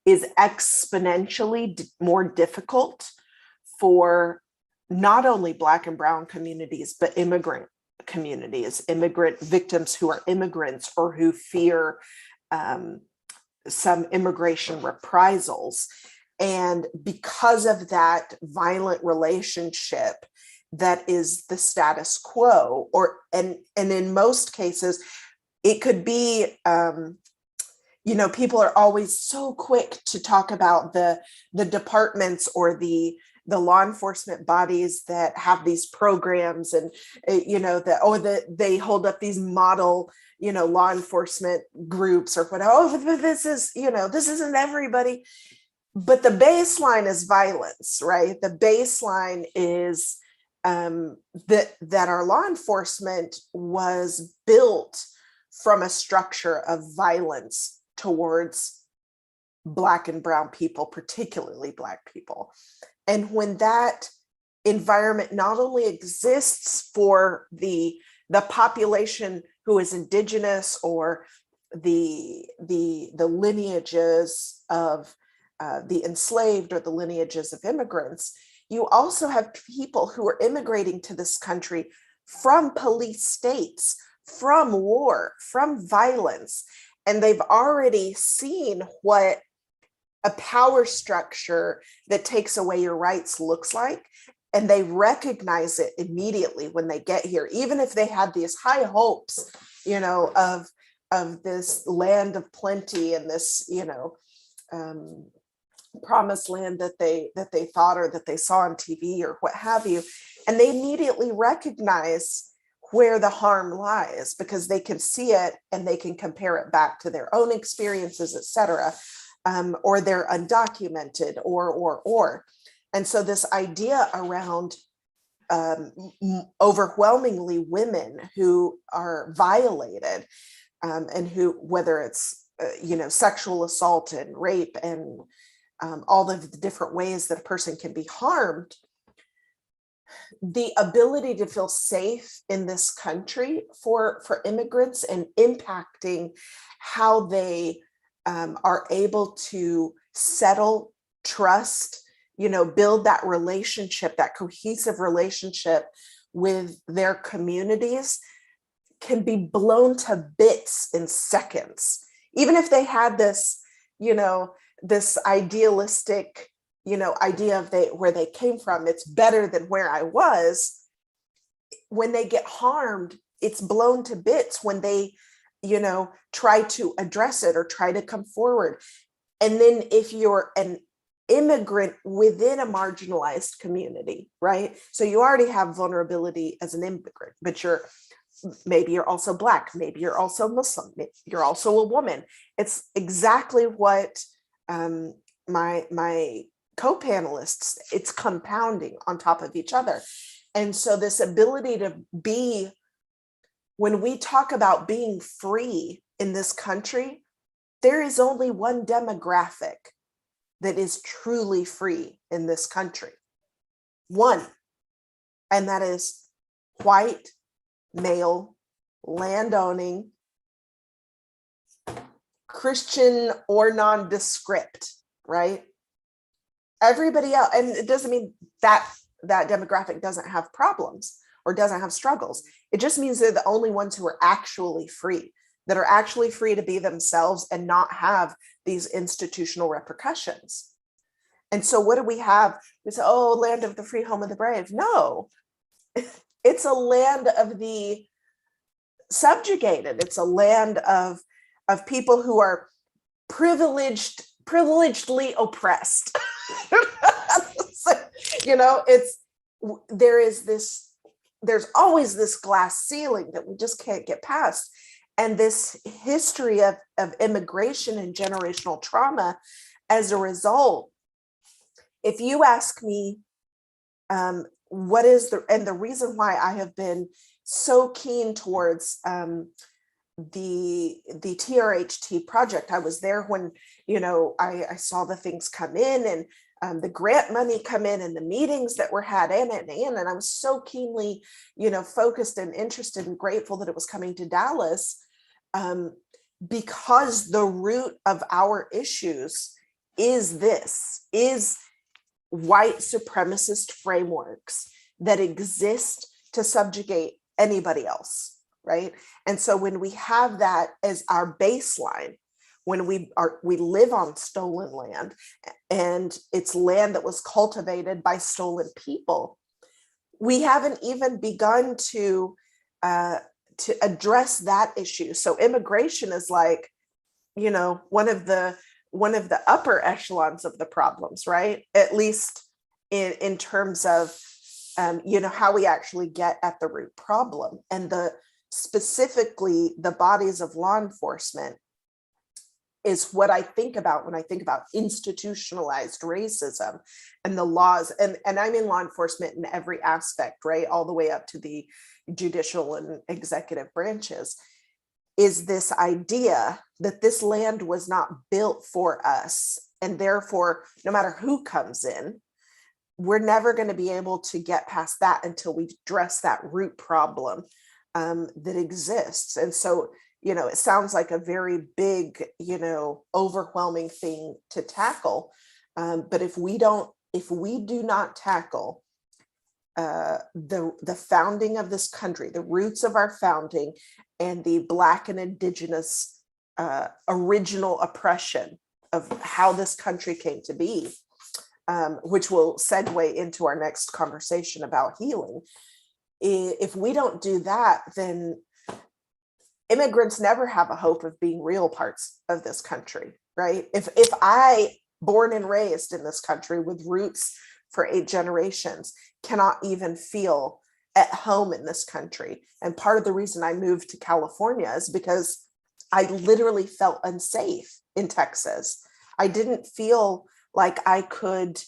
is exponentially more difficult for not only Black and Brown communities, but immigrant communities, immigrant victims who are immigrants or who fear some immigration reprisals. And because of that violent relationship that is the status quo, and in most cases, it could be, people are always so quick to talk about the departments or the law enforcement bodies that have these programs, and they hold up these model law enforcement groups or whatever. Oh, this isn't everybody. But the baseline is violence, right? The baseline is that our law enforcement was built from a structure of violence towards Black and Brown people, particularly Black people. And when that environment not only exists for the population who is indigenous, or the lineages of the enslaved, or the lineages of immigrants, you also have people who are immigrating to this country from police states, from war, from violence, and they've already seen what a power structure that takes away your rights looks like, and they recognize it immediately when they get here, even if they had these high hopes, of this land of plenty and this, promised land that they thought, or that they saw on TV or what have you, and they immediately recognize where the harm lies, because they can see it and they can compare it back to their own experiences, etc., or they're undocumented, or. And so this idea around overwhelmingly women who are violated, and who, whether it's sexual assault and rape and all of the different ways that a person can be harmed, the ability to feel safe in this country for immigrants, and impacting how they are able to settle, trust, build that relationship, that cohesive relationship with their communities, can be blown to bits in seconds. Even if they had this, this idealistic, idea of where they came from, it's better than where I was. When they get harmed, it's blown to bits when they, try to address it or try to come forward. And then if you're an immigrant within a marginalized community, right? So you already have vulnerability as an immigrant, but maybe you're also Black, maybe you're also Muslim, maybe you're also a woman. It's exactly what my co-panelists, it's compounding on top of each other. And so this ability to be, when we talk about being free in this country, there is only one demographic that is truly free in this country. One, and that is white, male, landowning, Christian or nondescript, right? Everybody else, and it doesn't mean that demographic doesn't have problems or doesn't have struggles. It just means they're the only ones who are actually free, that are actually free to be themselves and not have these institutional repercussions. And so what do we have? We say, oh, land of the free, home of the brave. No, it's a land of the subjugated. It's a land of people who are privileged privilegedly oppressed. So, you know, there's always this glass ceiling that we just can't get past. And this history of immigration and generational trauma, as a result, if you ask me, what is the reason why I have been so keen towards the TRHT project. I was there when, you know, I saw the things come in and the grant money come in and the meetings that were had and I was so keenly, you know, focused and interested and grateful that it was coming to Dallas, because the root of our issues is white supremacist frameworks that exist to subjugate anybody else, right? And so when we have that as our baseline, when we live on stolen land, and it's land that was cultivated by stolen people, we haven't even begun to address that issue. So immigration is like, you know, one of the upper echelons of the problems, right? At least in terms of you know, how we actually get at the root problem, and specifically the bodies of law enforcement is what I think about when I think about institutionalized racism and the laws. And I'm in law enforcement in every aspect, right? All the way up to the judicial and executive branches, is this idea that this land was not built for us. And therefore, no matter who comes in, we're never going to be able to get past that until we address that root problem that exists. And so, you know, it sounds like a very big, you know, overwhelming thing to tackle. But if we do not tackle the founding of this country, the roots of our founding, and the Black and Indigenous original oppression of how this country came to be, which will segue into our next conversation about healing. If we don't do that, then immigrants never have a hope of being real parts of this country, right? If I, born and raised in this country with roots for 8 generations, cannot even feel at home in this country. And part of the reason I moved to California is because I literally felt unsafe in Texas. I didn't feel like I could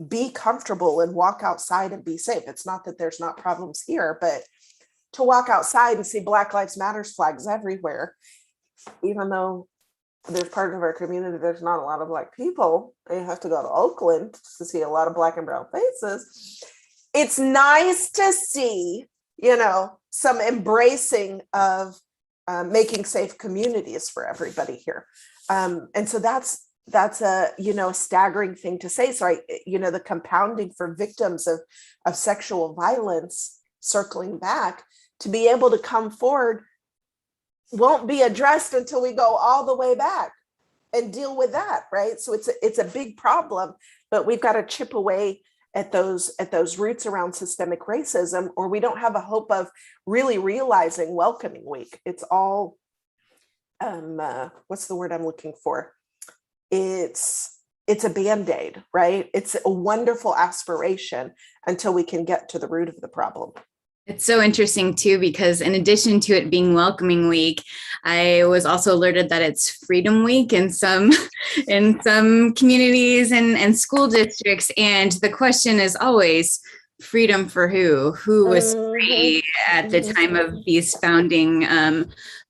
be comfortable and walk outside and be safe. It's not that there's not problems here, but to walk outside and see Black Lives Matters flags everywhere, even though there's part of our community there's not a lot of Black people, you have to go to Oakland to see a lot of Black and brown faces. It's nice to see, you know, some embracing of making safe communities for everybody here. And so that's a, you know, a staggering thing to say. So you know, the compounding for victims of sexual violence, circling back, to be able to come forward won't be addressed until we go all the way back and deal with that, right? So it's a big problem, but we've got to chip away at those roots around systemic racism, or we don't have a hope of really realizing Welcoming Week. It's all what's the word I'm looking for? It's a Band-Aid, right? It's a wonderful aspiration until we can get to the root of the problem. It's so interesting too, because in addition to it being Welcoming Week, I was also alerted that it's Freedom Week in some communities and school districts. And the question is always, freedom for who? Who was free at the time of these founding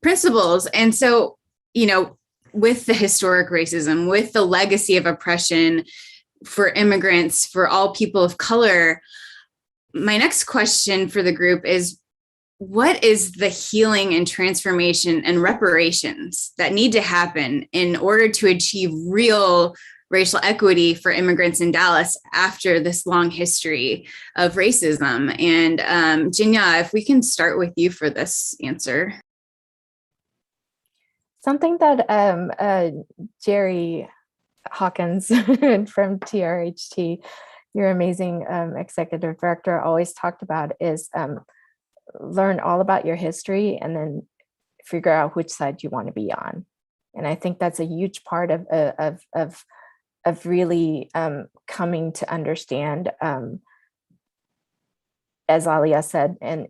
principles? And so, you know, with the historic racism, with the legacy of oppression for immigrants, for all people of color, my next question for the group is, what is the healing and transformation and reparations that need to happen in order to achieve real racial equity for immigrants in Dallas after this long history of racism? And Jin-Ya, if we can start with you for this answer. Something that Jerry Hawkins from TRHT, your amazing executive director, always talked about is learn all about your history and then figure out which side you want to be on. And I think that's a huge part of really coming to understand, as Alia said, and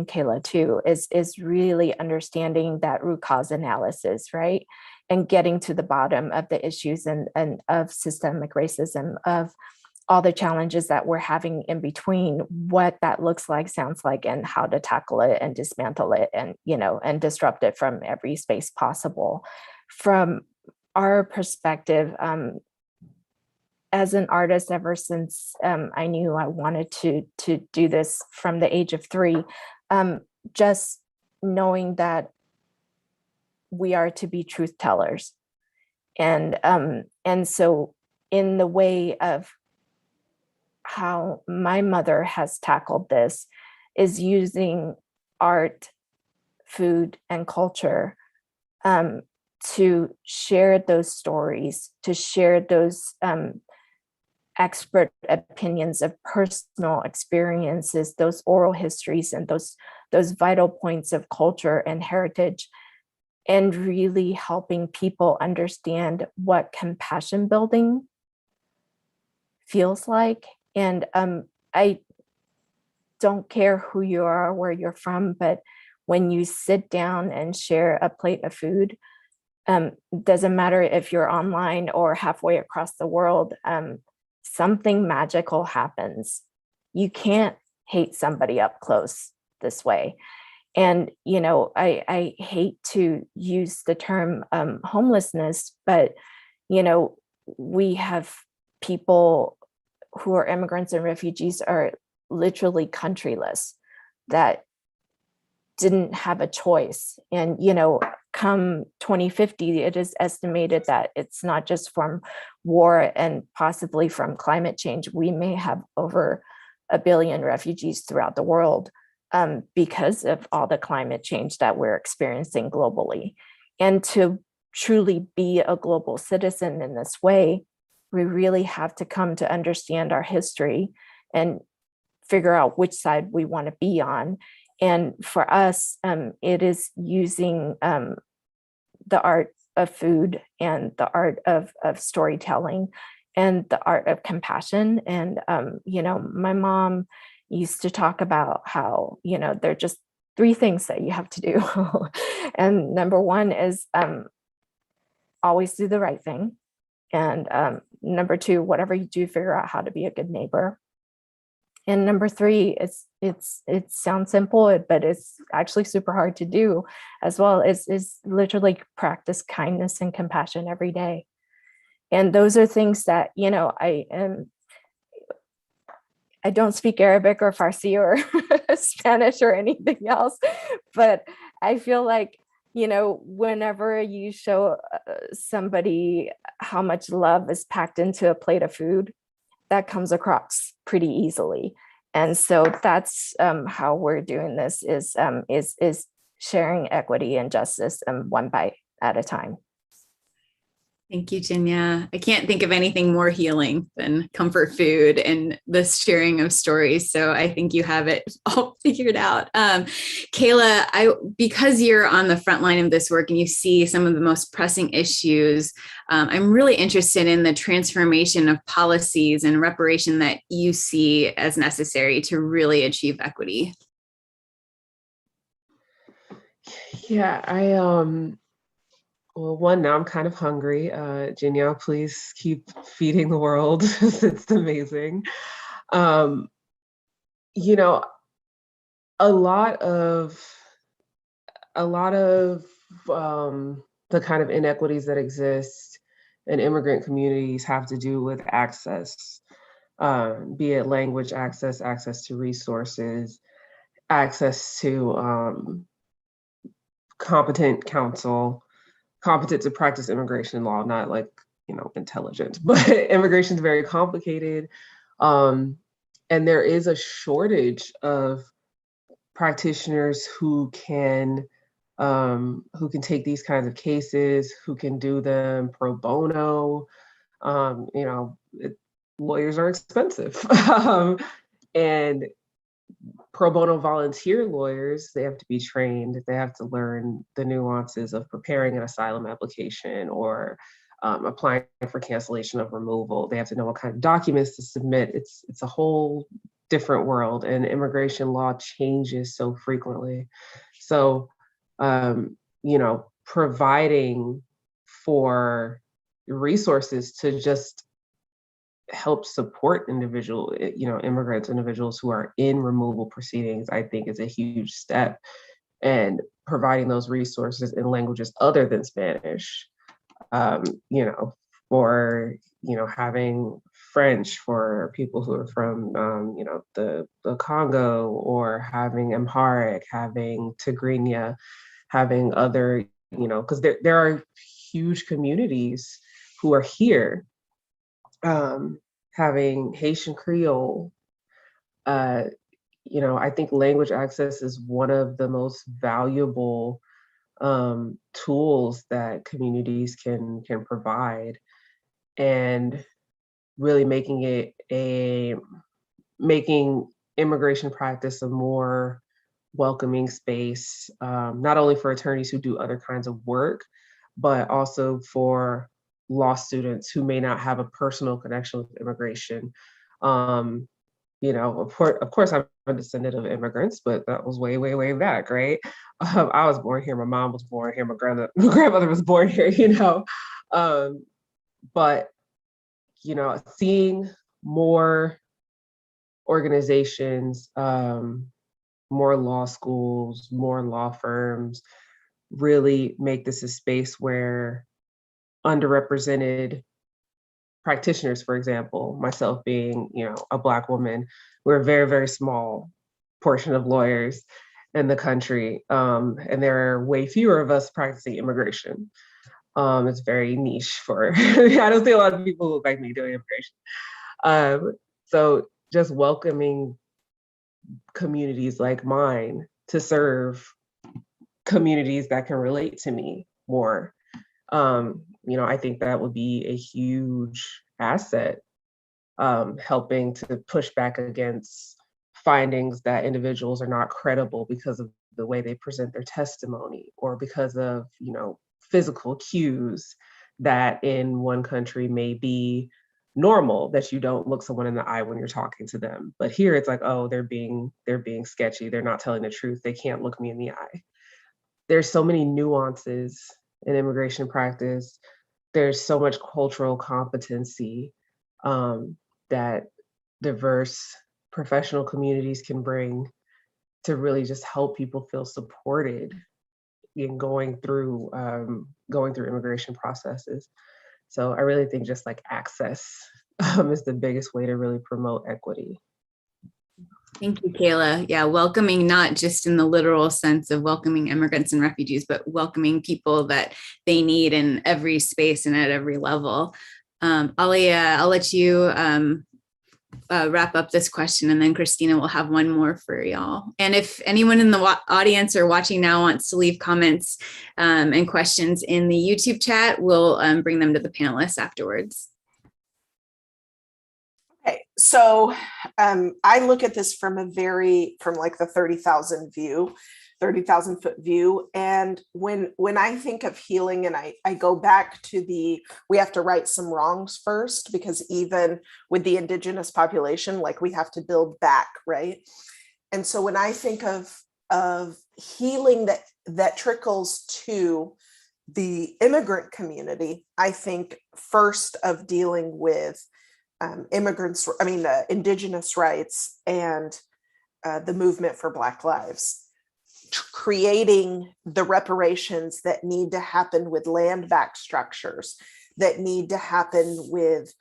Kayla too, is really understanding that root cause analysis, right? And getting to the bottom of the issues and of systemic racism, of all the challenges that we're having in between, what that looks like, sounds like, and how to tackle it and dismantle it, and, you know, and disrupt it from every space possible. From our perspective, as an artist, ever since I knew I wanted to do this from the age of 3, just knowing that we are to be truth tellers. And so in the way of how my mother has tackled this is using art, food, and culture to share those stories, to share those expert opinions of personal experiences, those oral histories, and those vital points of culture and heritage, and really helping people understand what compassion building feels like. And I don't care who you are or where you're from, but when you sit down and share a plate of food, doesn't matter if you're online or halfway across the world, something magical happens. You can't hate somebody up close this way. And, you know, I hate to use the term homelessness, but, you know, we have people who are immigrants and refugees are literally countryless, that didn't have a choice. And, you know, come 2050, it is estimated that it's not just from war and possibly from climate change. We may have over 1 billion refugees throughout the world because of all the climate change that we're experiencing globally. And to truly be a global citizen in this way, we really have to come to understand our history and figure out which side we want to be on. And for us, it is using the art of food and the art of storytelling and the art of compassion. And, you know, my mom used to talk about how, you know, there are just 3 things that you have to do. And number 1 is always do the right thing. And number 2, whatever you do, figure out how to be a good neighbor. And number 3, it sounds simple, but it's actually super hard to do as well, is literally practice kindness and compassion every day. And those are things that, you know, I don't speak Arabic or Farsi or Spanish or anything else, but I feel like, you know, whenever you show somebody how much love is packed into a plate of food, that comes across pretty easily. And so that's how we're doing this, is sharing equity and justice, one bite at a time. Thank you, Jin-Ya. I can't think of anything more healing than comfort food and the sharing of stories. So I think you have it all figured out. Kayla, because you're on the front line of this work and you see some of the most pressing issues, I'm really interested in the transformation of policies and reparation that you see as necessary to really achieve equity. Yeah, well, one, now I'm kind of hungry. Jin-Ya, please keep feeding the world. It's amazing. You know, a lot of the kind of inequities that exist in immigrant communities have to do with access, be it language access, access to resources, access to competent counsel, competent to practice immigration law, not like, you know, intelligent, but immigration is very complicated. And there is a shortage of practitioners who can take these kinds of cases, who can do them pro bono. You know, lawyers are expensive. And pro bono volunteer lawyers, they have to be trained. They have to learn the nuances of preparing an asylum application or applying for cancellation of removal. They have to know what kind of documents to submit. It's a whole different world, and immigration law changes so frequently. So, providing for resources to just help support immigrants, individuals who are in removal proceedings, I think is a huge step. And providing those resources in languages other than Spanish, for, having French for people who are from, the Congo, or having Amharic, having Tigrinya, having other, because there are huge communities who are here, having Haitian Creole. I think language access is one of the most valuable tools that communities can provide, and really making immigration practice a more welcoming space, not only for attorneys who do other kinds of work, but also for law students who may not have a personal connection with immigration. Of course, I'm a descendant of immigrants, but that was way, way, way back, right? I was born here. My mom was born here. My grandmother was born here. But seeing more organizations, more law schools, more law firms really make this a space where underrepresented practitioners, for example, myself being, a Black woman, we're a very, very small portion of lawyers in the country. And there are way fewer of us practicing immigration. It's very niche for, I don't see a lot of people who look like me doing immigration. So just welcoming communities like mine to serve communities that can relate to me more. I think that would be a huge asset, helping to push back against findings that individuals are not credible because of the way they present their testimony, or because of, physical cues that in one country may be normal, that you don't look someone in the eye when you're talking to them. But here it's like, oh, they're being sketchy. They're not telling the truth. They can't look me in the eye. There's so many nuances in immigration practice. There's so much cultural competency that diverse professional communities can bring to really just help people feel supported in going through immigration processes. So I really think just like access is the biggest way to really promote equity. Thank you, Kayla. Yeah, welcoming, not just in the literal sense of welcoming immigrants and refugees, but welcoming people that they need in every space and at every level. Alia, I'll let you wrap up this question, and then Christina will have one more for y'all. And if anyone in the audience or watching now wants to leave comments and questions in the YouTube chat, we'll bring them to the panelists afterwards. Okay, so I look at this from like the 30,000 foot view. And when I think of healing, and I go back to we have to right some wrongs first, because even with the indigenous population, like, we have to build back, right? And so when I think of healing that trickles to the immigrant community, I think first of dealing with indigenous rights and the movement for Black lives, creating the reparations that need to happen with land back structures, that need to happen with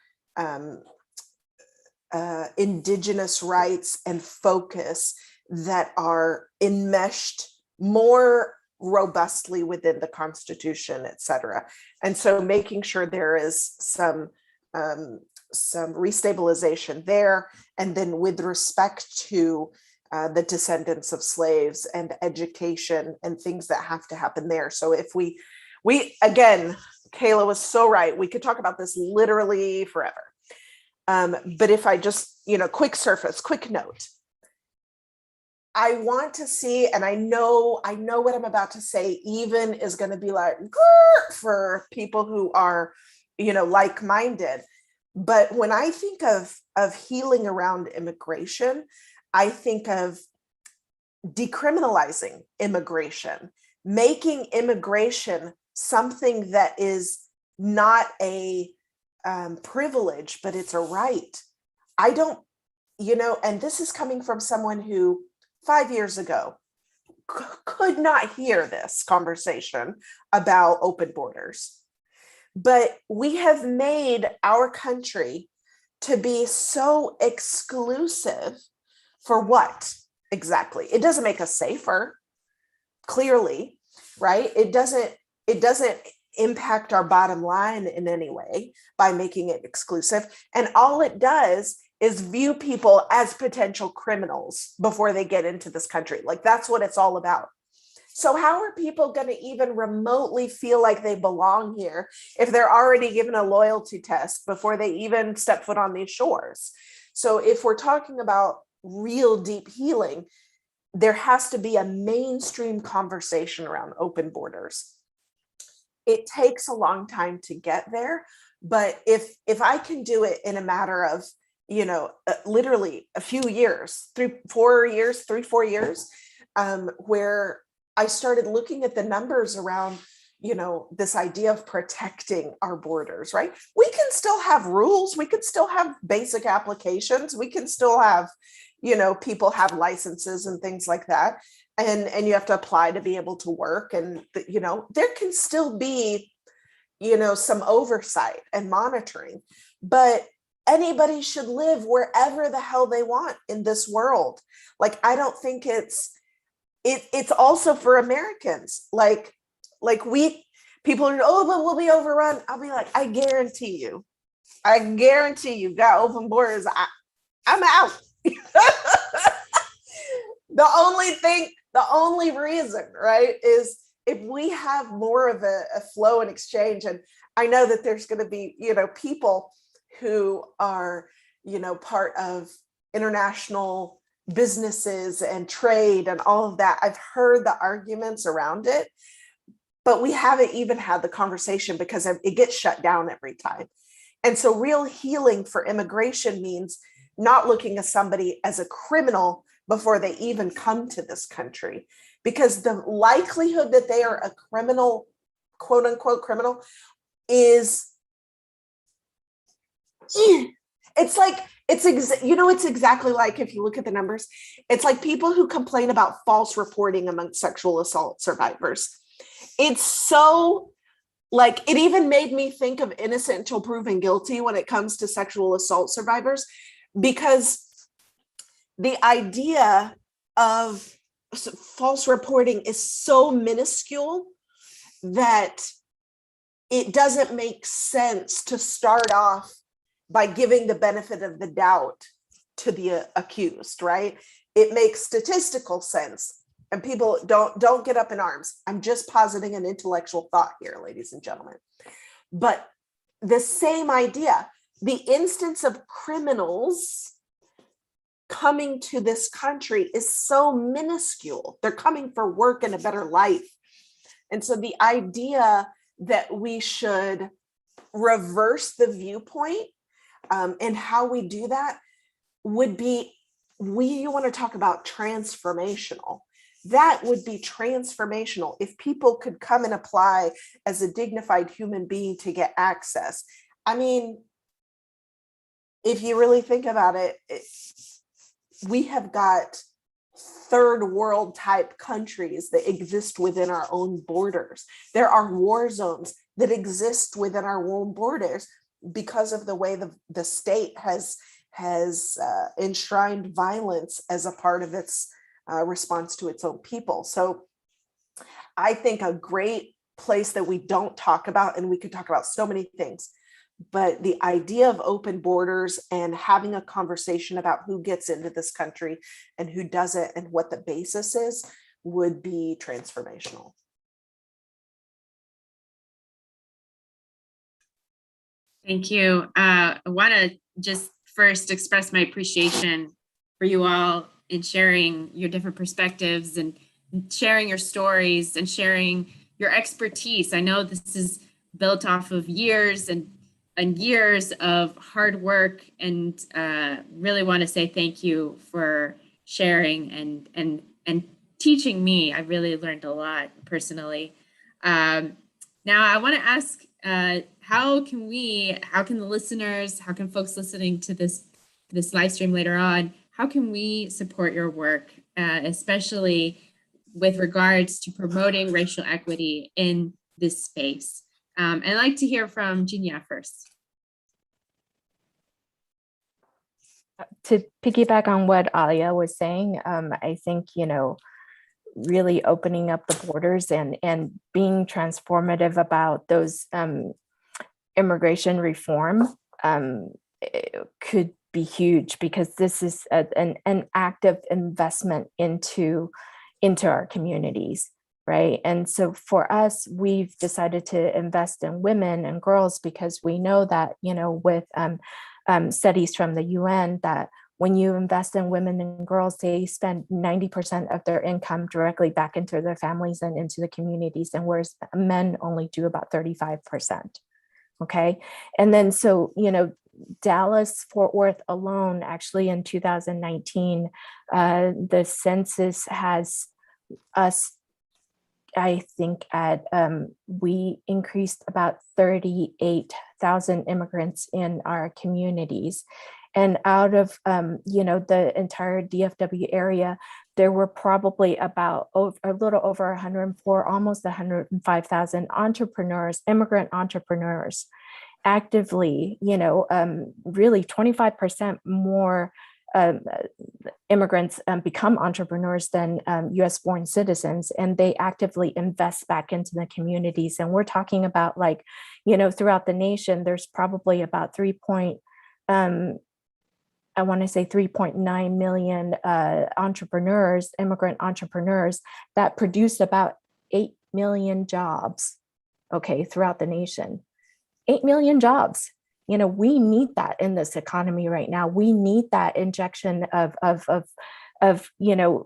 indigenous rights and focus that are enmeshed more robustly within the Constitution, et cetera. And so making sure there is some restabilization there. And then with respect to the descendants of slaves and education and things that have to happen there. So if we again, Kayla was so right. We could talk about this literally forever. But if I just, quick note, I want to see, and I know what I'm about to say even is going to be like "Grr," for people who are, like-minded. But when I think of healing around immigration, I think of decriminalizing immigration, making immigration something that is not a privilege, but it's a right. I don't, and this is coming from someone who 5 years ago could not hear this conversation about open borders. But we have made our country to be so exclusive for what exactly? It doesn't make us safer, clearly, right? It doesn't impact our bottom line in any way by making it exclusive. And all it does is view people as potential criminals before they get into this country. Like, that's what it's all about. So how are people going to even remotely feel like they belong here if they're already given a loyalty test before they even step foot on these shores? So if we're talking about real deep healing, there has to be a mainstream conversation around open borders. It takes a long time to get there, but if I can do it in a matter of, literally a few years, 3-4 years, where I started looking at the numbers around, this idea of protecting our borders, right? We can still have rules. We can still have basic applications. We can still have, people have licenses and things like that. And you have to apply to be able to work. And, there can still be, some oversight and monitoring, but anybody should live wherever the hell they want in this world. Like, I don't think it's also for Americans. Like people are, oh, but we'll be overrun. I'll be like, I guarantee you, got open borders. I'm out. The only reason, right, is if we have more of a flow and exchange. And I know that there's going to be, people who are, part of international businesses and trade and all of that. I've heard the arguments around it, but we haven't even had the conversation because it gets shut down every time. And so real healing for immigration means not looking at somebody as a criminal before they even come to this country, because the likelihood that they are a criminal, quote unquote criminal, is it's like it's exactly like, if you look at the numbers, it's like people who complain about false reporting among sexual assault survivors. It's so, like, it even made me think of innocent until proven guilty when it comes to sexual assault survivors, because the idea of false reporting is so minuscule that it doesn't make sense to start off by giving the benefit of the doubt to the accused, right? It makes statistical sense, and people don't get up in arms. I'm just positing an intellectual thought here, ladies and gentlemen. But the same idea, the instance of criminals coming to this country is so minuscule. They're coming for work and a better life. And so the idea that we should reverse the viewpoint, and how we do that would be, you want to talk about transformational. That would be transformational if people could come and apply as a dignified human being to get access. I mean, if you really think about it, we have got third world type countries that exist within our own borders. There are war zones that exist within our own borders because of the way the state has enshrined violence as a part of its response to its own people. So I think a great place that we don't talk about, and we could talk about so many things, but the idea of open borders and having a conversation about who gets into this country and who doesn't and what the basis is would be transformational. Thank you. I want to just first express my appreciation for you all and sharing your different perspectives and sharing your stories and sharing your expertise. I know this is built off of years and years of hard work, and really want to say thank you for sharing and teaching me. I really learned a lot personally. Now I want to ask, how can the listeners, how can folks listening to this live stream later on, how can we support your work, especially with regards to promoting racial equity in this space? I'd like to hear from Jin-Ya first. To piggyback on what Alia was saying, I think, really opening up the borders and being transformative about those immigration reform could be huge, because this is an active investment into our communities, right? And so for us, we've decided to invest in women and girls because we know that, with studies from the UN, that when you invest in women and girls, they spend 90% of their income directly back into their families and into the communities, and whereas men only do about 35%. Okay. And then, so, Dallas, Fort Worth alone, actually in 2019, the census has us, I think we increased about 38,000 immigrants in our communities. And out of, the entire DFW area, there were probably about a little over 104, almost 105,000 entrepreneurs, immigrant entrepreneurs, actively, really 25% more immigrants become entrepreneurs than US born citizens, and they actively invest back into the communities. And we're talking about, like, throughout the nation, there's probably about 3.9 million entrepreneurs, immigrant entrepreneurs, that produce about 8 million jobs, okay, throughout the nation. 8 million jobs. We need that in this economy right now. We need that injection of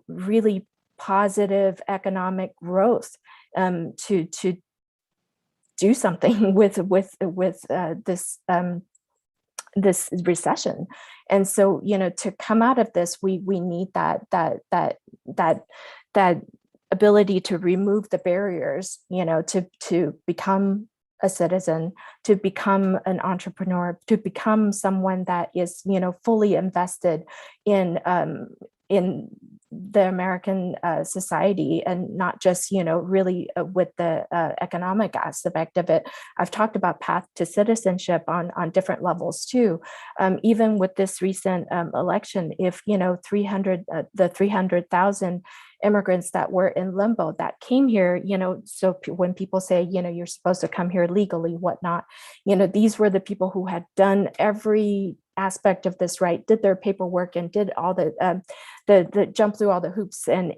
really positive economic growth to do something with this recession. And so, to come out of this, we need that ability to remove the barriers, to become a citizen, to become an entrepreneur, to become someone that is, fully invested in the American society, and not just, really with the economic aspect of it. I've talked about path to citizenship on different levels too. Even with this recent election, if, the 300,000 immigrants that were in limbo that came here, so when people say, you're supposed to come here legally, whatnot, these were the people who had done every aspect of this right, did their paperwork and did all the jump through all the hoops, and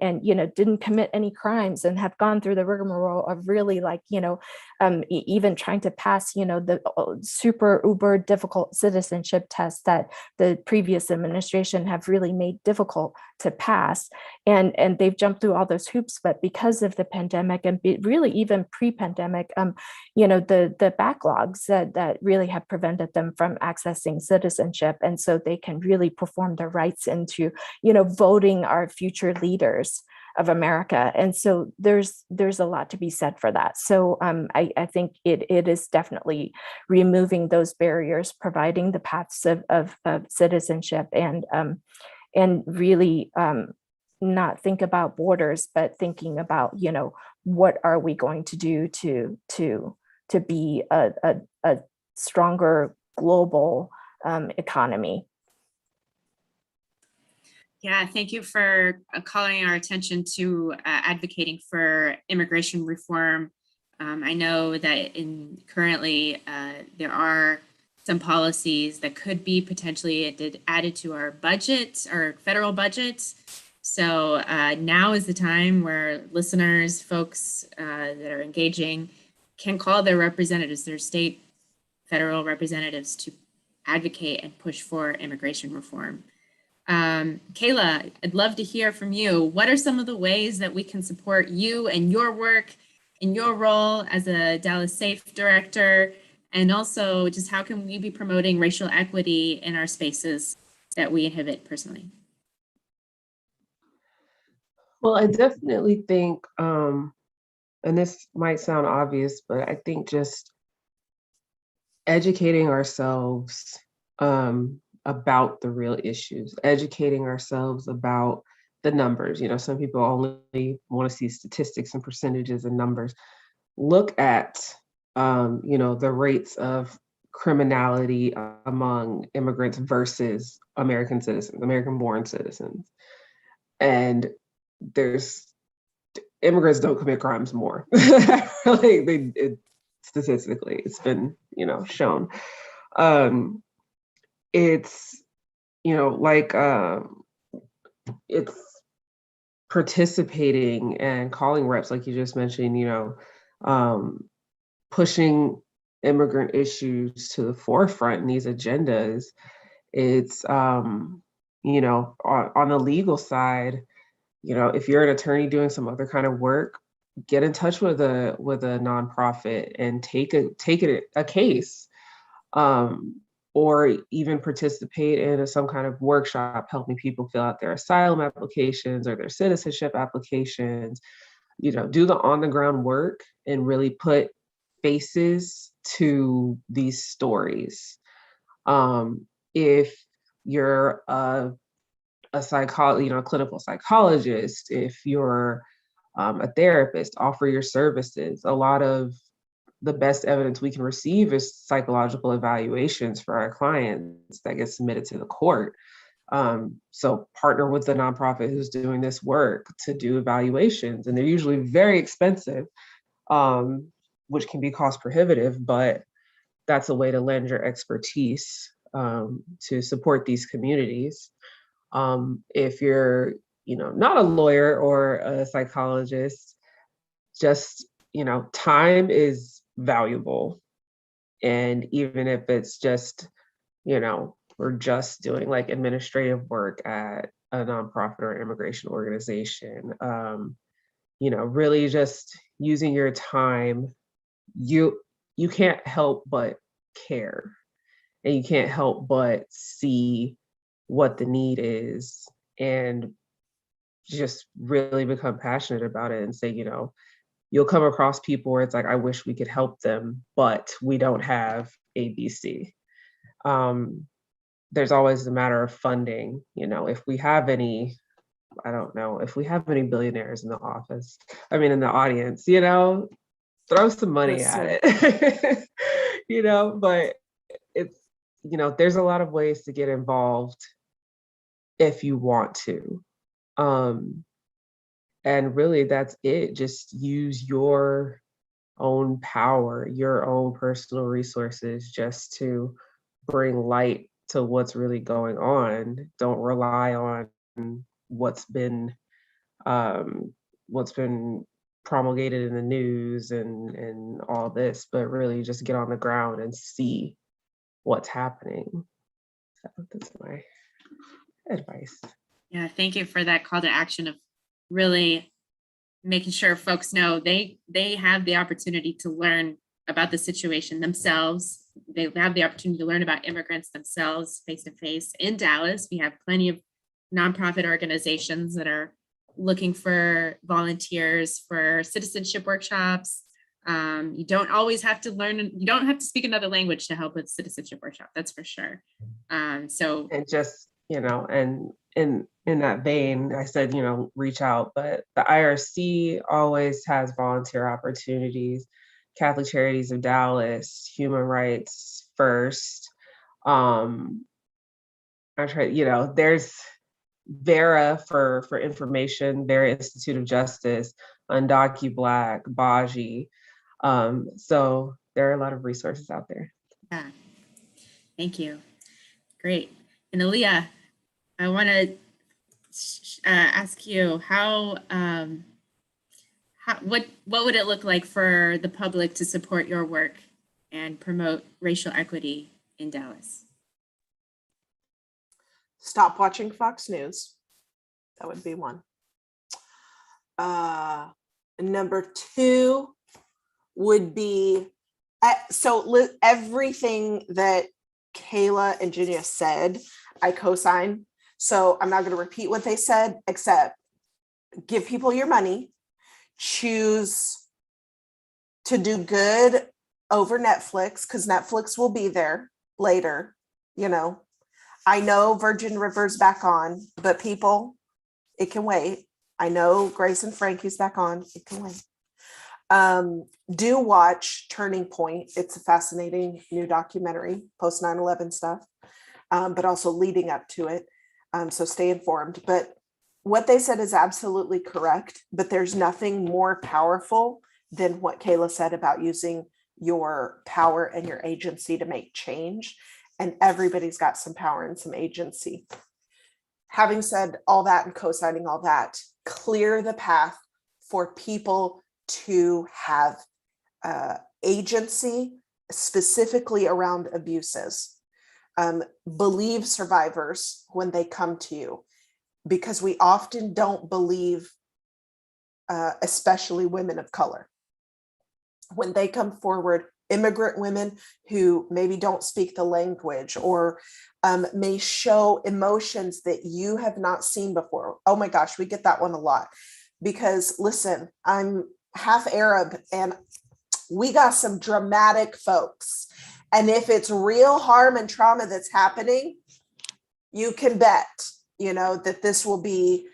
didn't commit any crimes, and have gone through the rigmarole of really, like, even trying to pass, the super uber difficult citizenship tests that the previous administration have really made difficult to pass, and they've jumped through all those hoops. But because of the pandemic, and really even pre-pandemic, the backlogs that really have prevented them from accessing citizenship, and so they can really perform their rights into, voting our future leaders of America. And so there's a lot to be said for that. So I think it is definitely removing those barriers, providing the paths of citizenship, and really not think about borders, but thinking about, what are we going to do to be a stronger global economy. Yeah, thank you for calling our attention to advocating for immigration reform. I know that currently there are some policies that could be potentially added to our budget, our federal budget. So now is the time where listeners, folks that are engaging, can call their representatives, their state, federal representatives, to advocate and push for immigration reform. Kayla, I'd love to hear from you. What are some of the ways that we can support you and your work in your role as a Dallas Safe Director? And also just how can we be promoting racial equity in our spaces that we inhabit personally? Well, I definitely think, and this might sound obvious, but I think just educating ourselves about the real issues, educating ourselves about the numbers. You know, some people only want to see statistics and percentages and numbers. Look at, the rates of criminality among immigrants versus American citizens, American-born citizens. And immigrants don't commit crimes more. Statistically, it's been, shown. It's, it's participating and calling reps, like you just mentioned, pushing immigrant issues to the forefront in these agendas. It's, on the legal side, if you're an attorney doing some other kind of work, get in touch with a nonprofit and take a case, or even participate in some kind of workshop helping people fill out their asylum applications or their citizenship applications. Do the on the ground work and really put faces to these stories. If you're a clinical psychologist, if you're a therapist, offer your services. A lot of the best evidence we can receive is psychological evaluations for our clients that get submitted to the court. So partner with the nonprofit who's doing this work to do evaluations, and they're usually very expensive, which can be cost prohibitive, but that's a way to lend your expertise to support these communities. If you're, not a lawyer or a psychologist, just, time is valuable. And even if it's just, we're just doing like administrative work at a nonprofit or immigration organization, really just using your time, you can't help but care, and you can't help but see what the need is and just really become passionate about it and say, you'll come across people where it's like, I wish we could help them, but we don't have ABC. There's always a matter of funding. If we have any, I don't know, if we have any billionaires in the audience, throw some money at it, but it's, there's a lot of ways to get involved if you want to. And really that's it. Just use your own power, your own personal resources just to bring light to what's really going on. Don't rely on what's been promulgated in the news and all this, but really just get on the ground and see what's happening. So that's my advice. Yeah, thank you for that call to action of really making sure folks know they have the opportunity to learn about the situation themselves. They have the opportunity to learn about immigrants themselves face to face in Dallas. We have plenty of nonprofit organizations that are looking for volunteers for citizenship workshops. You don't always have to you don't have to speak another language to help with citizenship workshop, that's for sure. And just, and in that vein, I said, reach out, but the IRC always has volunteer opportunities. Catholic Charities of Dallas, Human Rights First. There's VERA for information, VERA Institute of Justice, UndocuBlack, Baji. So there are a lot of resources out there. Yeah, thank you. Great. And Alia, I want to ask you what would it look like for the public to support your work and promote racial equity in Dallas? Stop watching Fox News. That would be one. Number two would be, everything that Kayla and Jin-Ya said, I co-sign. So I'm not going to repeat what they said, except give people your money, choose to do good over Netflix, because Netflix will be there later. I know Virgin River's back on, but people, it can wait. I know Grace and Frankie's back on, it can wait. Do watch Turning Point. It's a fascinating new documentary, post 9/11 stuff, but also leading up to it. So stay informed. But what they said is absolutely correct, but there's nothing more powerful than what Kayla said about using your power and your agency to make change. And everybody's got some power and some agency. Having said all that and co-signing all that, clear the path for people to have agency, specifically around abuses. Believe survivors when they come to you, because we often don't believe, especially women of color. When they come forward, immigrant women who maybe don't speak the language or may show emotions that you have not seen before. Oh my gosh, we get that one a lot. Because listen, I'm half Arab and we got some dramatic folks. And if it's real harm and trauma that's happening, you can bet, that this will be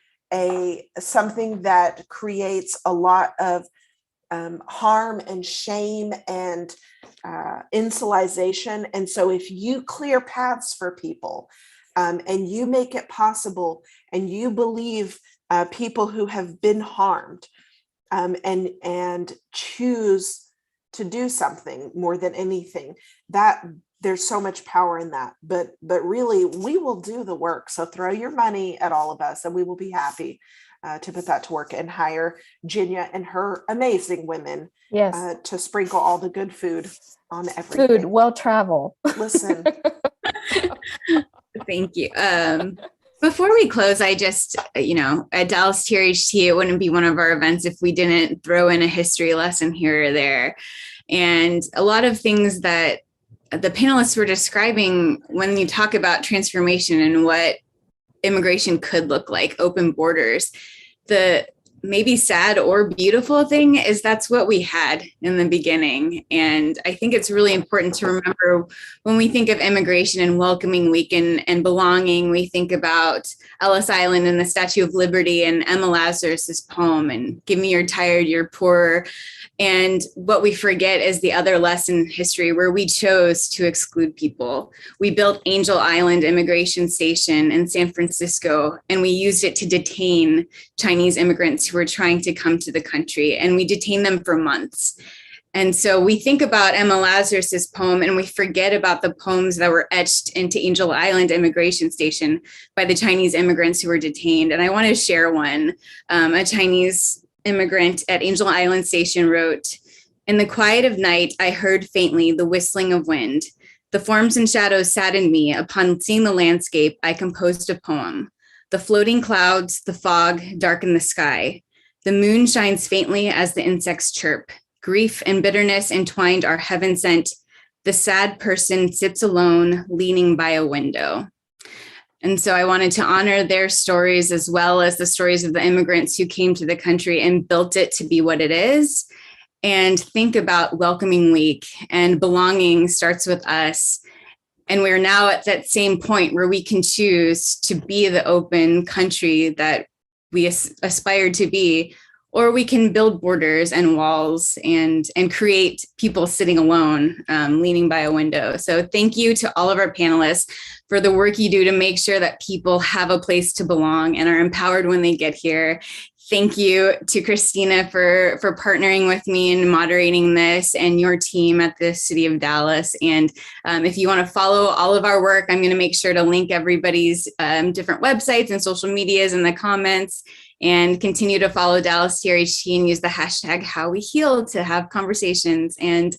something that creates a lot of harm and shame and insulation. And so if you clear paths for people and you make it possible and you believe people who have been harmed and choose to do something more than anything, that there's so much power in that. But really, we will do the work. So throw your money at all of us and we will be happy to put that to work and hire Jin-Ya and her amazing women to sprinkle all the good food on everything. Food, well travel. Listen. Thank you. Before we close, I just, at Dallas TRHT, it wouldn't be one of our events if we didn't throw in a history lesson here or there. And a lot of things that the panelists were describing when you talk about transformation and what immigration could look like, open borders, the maybe sad or beautiful thing is that's what we had in the beginning. And I think it's really important to remember when we think of immigration and welcoming week and belonging, we think about Ellis Island and the Statue of Liberty and Emma Lazarus's poem and give me you're tired, you're poor. And what we forget is the other lesson in history where we chose to exclude people. We built Angel Island Immigration Station in San Francisco, and we used it to detain Chinese immigrants who were trying to come to the country, and we detained them for months. And so we think about Emma Lazarus's poem and we forget about the poems that were etched into Angel Island Immigration Station by the Chinese immigrants who were detained. And I want to share one. A Chinese immigrant at Angel Island Station wrote, "In the quiet of night, I heard faintly the whistling of wind. The forms and shadows saddened me. Upon seeing the landscape, I composed a poem. The floating clouds, the fog darken the sky. The moon shines faintly as the insects chirp. Grief and bitterness entwined are heaven sent. The sad person sits alone, leaning by a window." And so I wanted to honor their stories as well as the stories of the immigrants who came to the country and built it to be what it is. And think about welcoming week and belonging starts with us. And we're now at that same point where we can choose to be the open country that we aspire to be, or we can build borders and walls and create people sitting alone, leaning by a window. So thank you to all of our panelists for the work you do to make sure that people have a place to belong and are empowered when they get here. Thank you to Christina for partnering with me and moderating this, and your team at the City of Dallas. And if you want to follow all of our work, I'm going to make sure to link everybody's different websites and social medias in the comments, and continue to follow Dallas TRHT and use the hashtag #HowWeHeal to have conversations. And